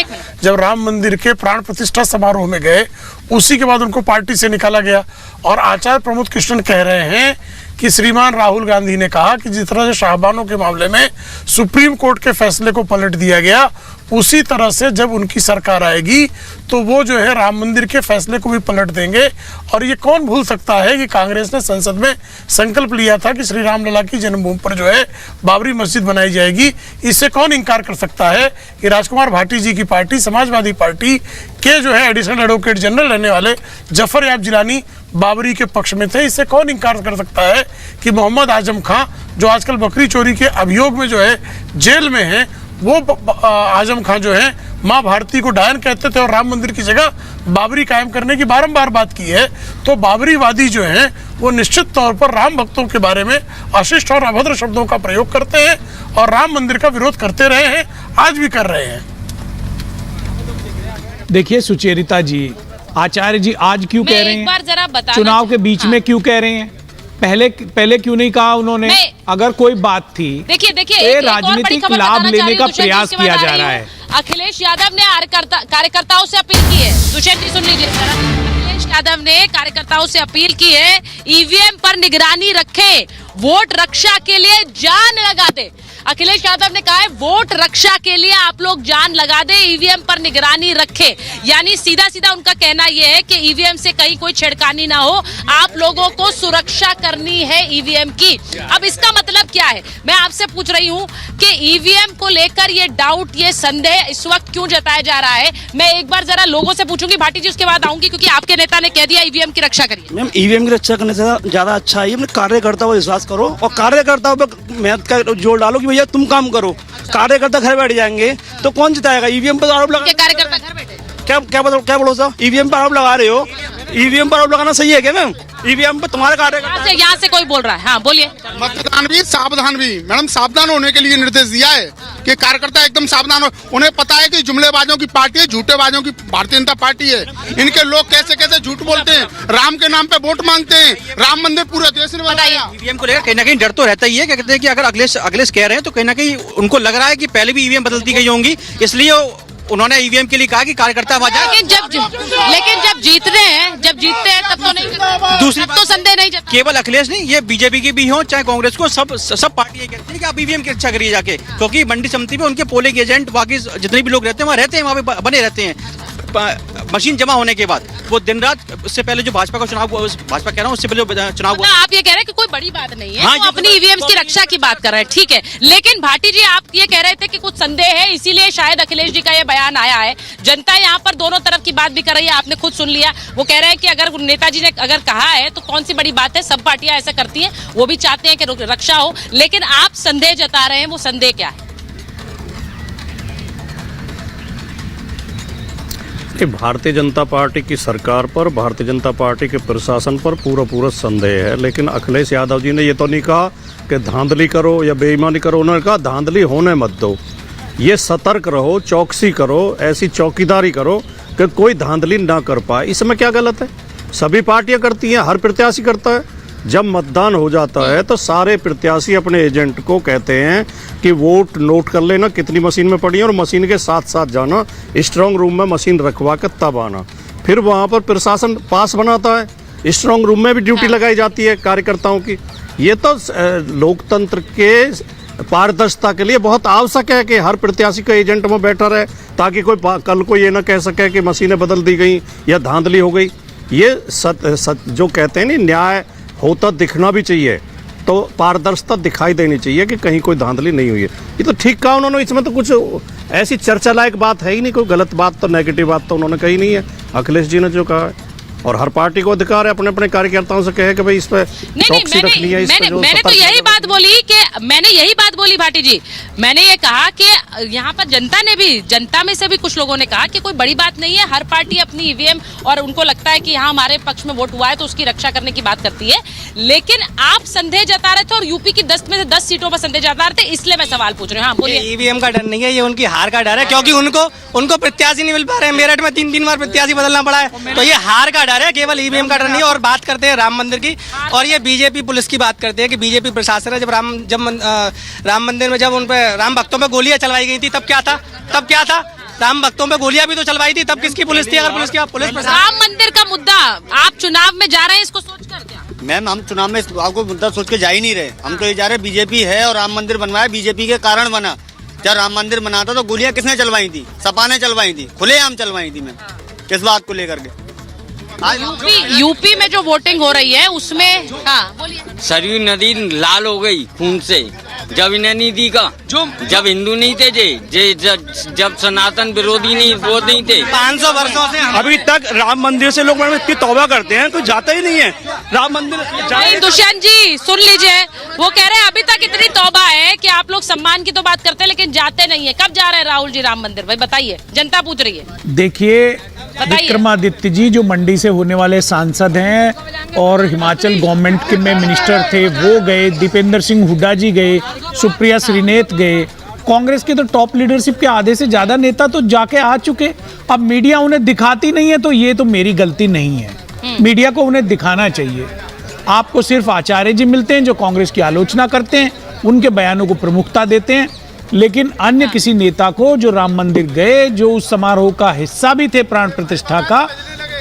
जब राम मंदिर के प्राण प्रतिष्ठा समारोह में गए, उसी के बाद उनको पार्टी से निकाला गया। और आचार्य प्रमोद कृष्णन कह रहे हैं कि श्रीमान राहुल गांधी ने कहा कि जिस तरह से शाहबानों के मामले में सुप्रीम कोर्ट के फैसले को पलट दिया गया, उसी तरह से जब उनकी सरकार आएगी तो वो जो है राम मंदिर के फैसले को भी पलट देंगे। और ये कौन भूल सकता है कि कांग्रेस ने संसद में संकल्प लिया था कि श्री राम लला की जन्मभूमि पर जो है बाबरी मस्जिद बनाई जाएगी। इससे कौन इनकार कर सकता है कि राजकुमार भाटी जी की पार्टी, समाजवादी पार्टी के जो है एडिशनल एडवोकेट जनरल रहने वाले जफर याब जिलानी बाबरी के पक्ष में थे। इससे कौन इनकार कर सकता है कि मोहम्मद आजम खां जो आजकल बकरी चोरी के अभियोग में जो है जेल में है, वो आजम खां जो है माँ भारती को डायन कहते थे और राम मंदिर की जगह बाबरी कायम करने की बारंबार बात की है। तो बाबरीवादी जो हैं वो निश्चित तौर पर राम भक्तों के बारे में अशिष्ट और अभद्र शब्दों का प्रयोग करते हैं और राम मंदिर का विरोध करते रहे हैं, आज भी कर रहे हैं। देखिए सुचेरिता जी, आचार्य जी आज क्यों कह रहे हैं, चुनाव के बीच में क्यों कह रहे हैं, पहले क्यों नहीं कहा उन्होंने? अगर कोई बात थी, देखिए राजनीतिक लाभ लेने का प्रयास किया जा रहा है। अखिलेश यादव ने कार्यकर्ताओं से अपील की है, दुष्यंत जी सुन लीजिए। अखिलेश यादव ने कार्यकर्ताओं से अपील की है, ईवीएम पर निगरानी रखें, वोट रक्षा के लिए जान लगा दे। अखिलेश यादव ने कहा है वोट रक्षा के लिए आप लोग जान लगा दे, ईवीएम पर निगरानी रखें। यानी सीधा सीधा उनका कहना यह है कि ईवीएम से कहीं कोई छेड़खानी ना हो, आप लोगों को सुरक्षा करनी है ईवीएम की। अब इसका मतलब क्या है? मैं आपसे पूछ रही हूं कि ईवीएम को लेकर ये डाउट, ये संदेह इस वक्त क्यों जताया जा रहा है? मैं एक बार जरा लोगों से पूछूंगी, भाटी जी उसके बाद आऊंगी, क्योंकि आपके नेता ने कह दिया ईवीएम की रक्षा करिए। मैम ईवीएम की रक्षा करने से ज्यादा अच्छा है अपने कार्यकर्ताओं पर विश्वास करो और कार्यकर्ताओं पर मेहनत का जोर डालो कि भैया तुम काम करो। कार्यकर्ता घर बैठ जाएंगे तो कौन जिताएगा? ईवीएम पर आरोप लगा, कार्यकर्ता घर बैठे क्या भरोसा? ईवीएम पर आरोप लगा रहे हो, ईवीएम पर आरोप लगाना सही है क्या मैम? ईवीएम पर तुम्हारे कार्यकर्ता यहाँ से कोई बोल रहा है, हाँ बोलिए। मतदान भी सावधान भी मैडम सावधान होने के लिए निर्देश दिया है कि कार्यकर्ता एकदम सावधान हो। उन्हें पता है कि जुमलेबाजों की पार्टी है, झूठेबाजों की भारतीय जनता पार्टी है। इनके लोग कैसे कैसे झूठ बोलते हैं, राम के नाम पे वोट मांगते हैं, राम मंदिर पूरे देश में बनाया। ईवीएम को लेकर कहीं ना कहीं डर तो रहता ही है। क्या कहते हैं कि अगर अखिलेश कह रहे हैं तो कहीं ना कहीं उनको लग रहा है कि पहले भी ईवीएम बदलती गई होंगी, इसलिए उन्होंने ईवीएम के लिए कहा कि कार्यकर्ता लेकिन जब जीतते हैं तब तो नहीं, दूसरी तो संदेह नहीं जता। केवल अखिलेश नहीं, ये बीजेपी की भी हो चाहे कांग्रेस को, सब पार्टियां कहती हैं कि आप ईवीएम की रक्षा करिए जाके, क्योंकि मंडी समिति में उनके पोलिंग एजेंट बाकी जितने भी लोग रहते हैं वहाँ पे बने रहते हैं। मशीन जमा होने के बाद वो दिन रात, उससे पहले जो भाजपा का चुनाव, भाजपा कह रहा हूँ उससे पहले चुनाव हुआ। आप ये कह रहे हैं कि कोई बड़ी बात नहीं है, हाँ, वो अपनी ईवीएम की रक्षा की बात कर रहे हैं, ठीक है। लेकिन भाटी जी आप ये कह रहे थे कि कुछ संदेह है, इसीलिए शायद अखिलेश जी का ये बयान आया है। जनता यहाँ पर दोनों तरफ की बात भी कर रही है, आपने खुद सुन लिया। वो कह रहे हैं कि अगर नेताजी ने अगर कहा है तो कौन सी बड़ी बात है, सब पार्टियां ऐसा करती हैं, वो भी चाहते हैं कि रक्षा हो। लेकिन आप संदेह जता रहे हैं, वो संदेह क्या है? भारतीय जनता पार्टी की सरकार पर, भारतीय जनता पार्टी के प्रशासन पर पूरा संदेह है। लेकिन अखिलेश यादव जी ने ये तो नहीं कहा कि धांधली करो या बेईमानी करो, उन्होंने कहा धांधली होने मत दो, ये सतर्क रहो, चौकसी करो, ऐसी चौकीदारी करो कि कोई धांधली ना कर पाए। इसमें क्या गलत है? सभी पार्टियां करती हैं, हर प्रत्याशी करता है। जब मतदान हो जाता है तो सारे प्रत्याशी अपने एजेंट को कहते हैं कि वोट नोट कर लेना कितनी मशीन में पड़ी है, और मशीन के साथ साथ जाना, स्ट्रांग रूम में मशीन रखवा कर तब आना। फिर वहाँ पर प्रशासन पास बनाता है, स्ट्रांग रूम में भी ड्यूटी लगाई जाती है कार्यकर्ताओं की। ये तो लोकतंत्र के पारदर्शिता के लिए बहुत आवश्यक है कि हर प्रत्याशी का एजेंट में बैठा रहे, ताकि कोई कल को ये ना कह सके कि मशीनें बदल दी गई या धांधली हो गई। ये जो कहते हैं ना, न्याय होता दिखना भी चाहिए, तो पारदर्शिता दिखाई देनी चाहिए कि कहीं कोई धांधली नहीं हुई है। ये तो ठीक कहा उन्होंने, इसमें तो कुछ ऐसी चर्चा लायक बात है ही नहीं, कोई गलत बात तो, नेगेटिव बात तो उन्होंने कही नहीं है अखिलेश जी ने जो कहा है। और हर पार्टी को अधिकार है अपने अपने कार्यकर्ताओं से कहे कि भाई इस पर चौकसी रखनी है। मैंने तो यही बात बोली कि मैंने यही बात बोली भाटी जी, मैंने ये कहा कि यहाँ पर जनता में से भी कुछ लोगों ने कहा कि कोई बड़ी बात नहीं है, हर पार्टी अपनी ईवीएम और उनको लगता है कि यहाँ हमारे पक्ष में वोट हुआ है तो उसकी रक्षा करने की बात करती है। लेकिन आप संदेह जता रहे थे और यूपी की 10 में से 10 सीटों पर संदेह जता रहे थे, इसलिए मैं सवाल पूछ रही हूँ। हाँ बोलिए। ईवीएम का डर नहीं है, ये उनकी हार का डर है, क्योंकि उनको प्रत्याशी नहीं मिल पा रहे हैं। मेरठ में 3 बार प्रत्याशी बदलना पड़ा है, तो ये हार का डर है, केवल ईवीएम का डर नहीं है। और बात करते हैं राम मंदिर की, और ये बीजेपी पुलिस की बात करते हैं कि बीजेपी प्रशासन है, जब राम मंदिर में जब उन पे राम भक्तों पे गोलियां चलवाई गई थी तब क्या था? राम भक्तों पे गोलियां भी तो चलवाई थी, तब किसकी पुलिस थी? अगर पुलिस राम मंदिर का मुद्दा आप चुनाव में जा रहे हैं इसको सोचकर क्या? मैम हम चुनाव में आपको मुद्दा सोच के जा ही नहीं रहे, हम तो ये जा रहे बीजेपी है और राम मंदिर बनवाया बीजेपी के कारण बना। जब राम मंदिर बना था तो गोलियां किसने चलवाई थी? सपा ने चलवाई थी, खुलेआम चलवाई थी। मैम किस बात को लेकर के यूपी में जो वोटिंग हो रही है उसमें सरयू नदी लाल हो गई खून से, जब इन्हें नहीं दी का, जब हिंदू नहीं थे जब सनातन विरोधी नहीं थे। 500 वर्षों से अभी तक राम मंदिर से लोग इतनी तौबा करते हैं, कोई जाता ही नहीं है राम मंदिर। दुष्यंत जी सुन लीजिए, वो कह रहे हैं अभी तक इतनी तौबा है कि आप लोग सम्मान की तो बात करते हैं लेकिन जाते नहीं है। कब जा रहे हैं राहुल जी राम मंदिर? भाई बताइए, जनता पूछ रही है। देखिए विक्रमादित्य जी जो मंडी से होने वाले सांसद हैं और हिमाचल गवर्नमेंट के में मिनिस्टर थे, वो गए, दीपेंद्र सिंह हुड्डा जी गए, सुप्रिया श्रीनेत गए, कांग्रेस के तो टॉप लीडरशिप के आधे से ज्यादा नेता तो जाके आ चुके। अब मीडिया उन्हें दिखाती नहीं है तो ये तो मेरी गलती नहीं है, मीडिया को उन्हें दिखाना चाहिए। आपको सिर्फ आचार्य जी मिलते हैं जो कांग्रेस की आलोचना करते हैं, उनके बयानों को प्रमुखता देते हैं, लेकिन अन्य किसी नेता को जो राम मंदिर गए, जो उस समारोह का हिस्सा भी थे प्राण प्रतिष्ठा का,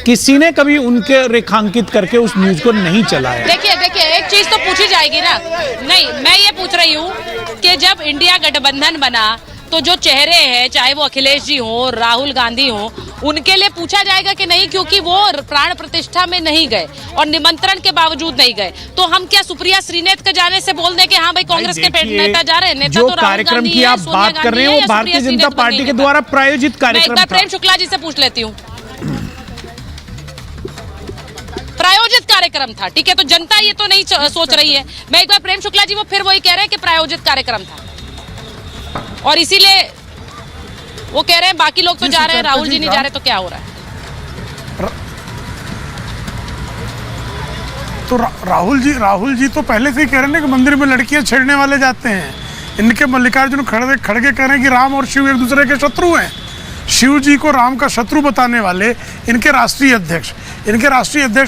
किसी ने कभी उनके रेखांकित करके उस न्यूज को नहीं चलाया। देखिए एक चीज तो पूछी जाएगी ना। नहीं, मैं ये पूछ रही हूँ कि जब इंडिया गठबंधन बना तो जो चेहरे हैं, चाहे वो अखिलेश जी हो, राहुल गांधी हो, उनके लिए पूछा जाएगा कि नहीं, क्योंकि वो प्राण प्रतिष्ठा में नहीं गए और निमंत्रण के बावजूद नहीं गए। तो हम क्या सुप्रिया श्रीनेत के जाने से बोल दें कि हाँ भाई कांग्रेस के नेता जा रहे हैं? नेता जो तो कार्यक्रम की आप बात कर रहे हैं वो भारतीय जनता पार्टी के द्वारा प्रायोजित कार्यक्रम था। प्रेम शुक्ला जी से पूछ लेती हूँ, प्रायोजित कार्यक्रम था, ठीक है? तो जनता ये तो नहीं सोच रही है। मैं एक बार प्रेम शुक्ला जी वो फिर वही कह रहे हैं कि प्रायोजित कार्यक्रम था और इसीलिए वो कह रहे हैं बाकी लोग तो जा रहे हैं, राहुल जी नहीं जा रहे, तो क्या हो रहा है? तो राहुल जी तो पहले से ही कह रहे हैं कि मंदिर में लड़कियां छेड़ने वाले जाते हैं। इनके मल्लिकार्जुन खड़गे कह रहे हैं कि राम और शिव एक दूसरे के शत्रु हैं। शिव जी को राम का शत्रु बताने वाले इनके राष्ट्रीय अध्यक्ष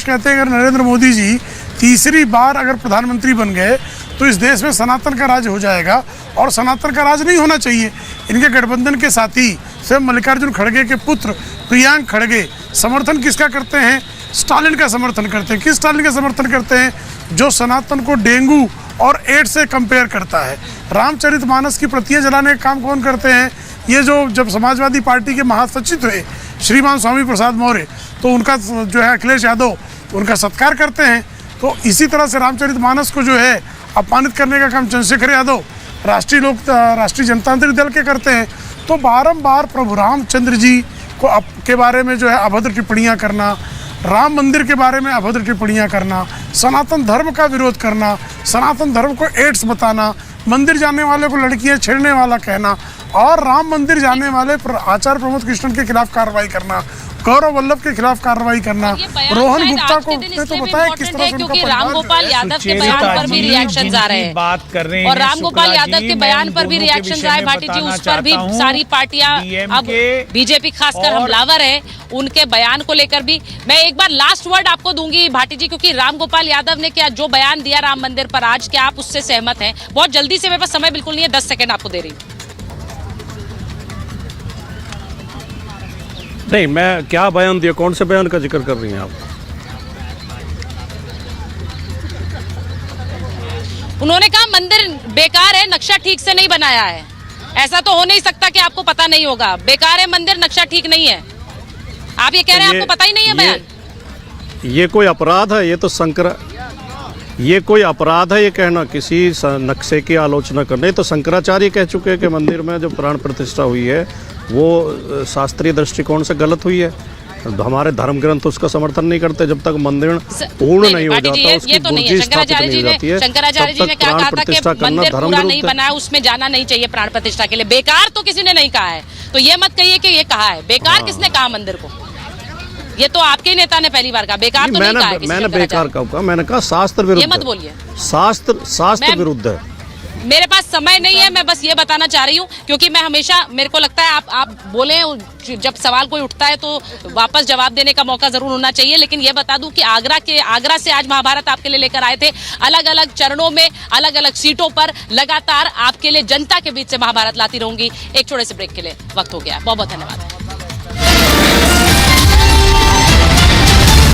कहते हैं अगर नरेंद्र मोदी जी तीसरी बार अगर प्रधानमंत्री बन गए तो इस देश में सनातन का राज हो जाएगा, और सनातन का राज नहीं होना चाहिए। इनके गठबंधन के साथी स्वयं मल्लिकार्जुन खड़गे के पुत्र प्रियांक खड़गे समर्थन किसका करते हैं? स्टालिन का समर्थन करते हैं। किस स्टालिन का समर्थन करते हैं? जो सनातन को डेंगू और एड्स से कंपेयर करता है। रामचरितमानस की प्रतियां जलाने का काम कौन करते हैं? ये जो जब समाजवादी पार्टी के महासचिव थे श्रीमान स्वामी प्रसाद मौर्य, तो उनका जो है अखिलेश यादव उनका सत्कार करते हैं। तो इसी तरह से रामचरितमानस को जो है अपमानित करने का काम चंद्रशेखर यादव राष्ट्रीय जनतांत्रिक दल के करते हैं। तो बारंबार प्रभु रामचंद्र जी के बारे में जो है अभद्र टिप्पणियां करना, राम मंदिर के बारे में अभद्र टिप्पणियां करना, सनातन धर्म का विरोध करना, सनातन धर्म को एड्स बताना, मंदिर जाने वाले को लड़कियां छेड़ने वाला कहना और राम मंदिर जाने वाले आचार्य प्रमोद कृष्णन के खिलाफ कार्रवाई करना, गौरव वल्लभ के खिलाफ कार्रवाई करना, रोहन गुप्ता को तो बताया किस तरह से क्योंकि रामगोपाल यादव के बयान पर भी रिएक्शन आ रहे हैं, बात कर रहे हैं, और रामगोपाल यादव के बयान पर भी रिएक्शन आए भाटी जी। उस पर भी सारी पार्टियां, अब बीजेपी खासकर हमलावर है उनके बयान को लेकर भी। मैं एक बार लास्ट वर्ड आपको दूंगी भाटी जी, क्योंकि रामगोपाल यादव ने क्या जो बयान दिया राम मंदिर पर आज, क्या आप उससे सहमत हैं? बहुत जल्दी से, मेरे पास समय बिल्कुल नहीं है, 10 सेकंड आपको दे रही हूँ। नहीं, मैं क्या बयान दिया? कौन से बयान का जिक्र कर रही हैं आप? उन्होंने कहा मंदिर बेकार है, नक्शा ठीक से नहीं बनाया है। ऐसा तो हो नहीं सकता कि आपको पता नहीं होगा। बेकार है मंदिर, नक्शा ठीक नहीं है। आप ये कह रहे हैं आपको पता ही नहीं है बयान? ये कोई अपराध है? ये कोई अपराध है ये कहना, किसी नक्शे की आलोचना करना? तो शंकराचार्य कह चुके हैं कि मंदिर में जो प्राण प्रतिष्ठा हुई है वो शास्त्रीय दृष्टिकोण से गलत हुई है। हमारे धर्म ग्रंथ उसका समर्थन नहीं करते। जब तक मंदिर पूर्ण नहीं हो जाता, उसकी मूर्ति स्थापित नहीं हो जाती है, शंकराचार्य जी ने क्या कहा था कि मंदिर पूरा नहीं बना है, उसमें जाना नहीं चाहिए प्राण प्रतिष्ठा के लिए। बेकार तो किसी ने नहीं कहा है, तो ये मत कहिए कि ये कहा है। बेकार किसने कहा मंदिर को? ये तो आपके ही नेता ने पहली बार कहा। बेकार तो नहीं कहा। मैंने बेकार कहा, मैंने कहा शास्त्र विरुद्ध। ये मत बोलिए, शास्त्र विरुद्ध है। मेरे पास समय नहीं है, मैं बस ये बताना चाह रही हूँ, क्योंकि मैं हमेशा, मेरे को लगता है आप बोले, जब सवाल कोई उठता है तो वापस जवाब देने का मौका जरूर होना चाहिए। लेकिन ये बता दूं कि आगरा से आज महाभारत आपके लिए लेकर आए थे। अलग अलग चरणों में, अलग अलग सीटों पर लगातार आपके लिए जनता के बीच से महाभारत लाती रहूंगी। एक छोटे से ब्रेक के लिए वक्त हो गया। बहुत बहुत धन्यवाद।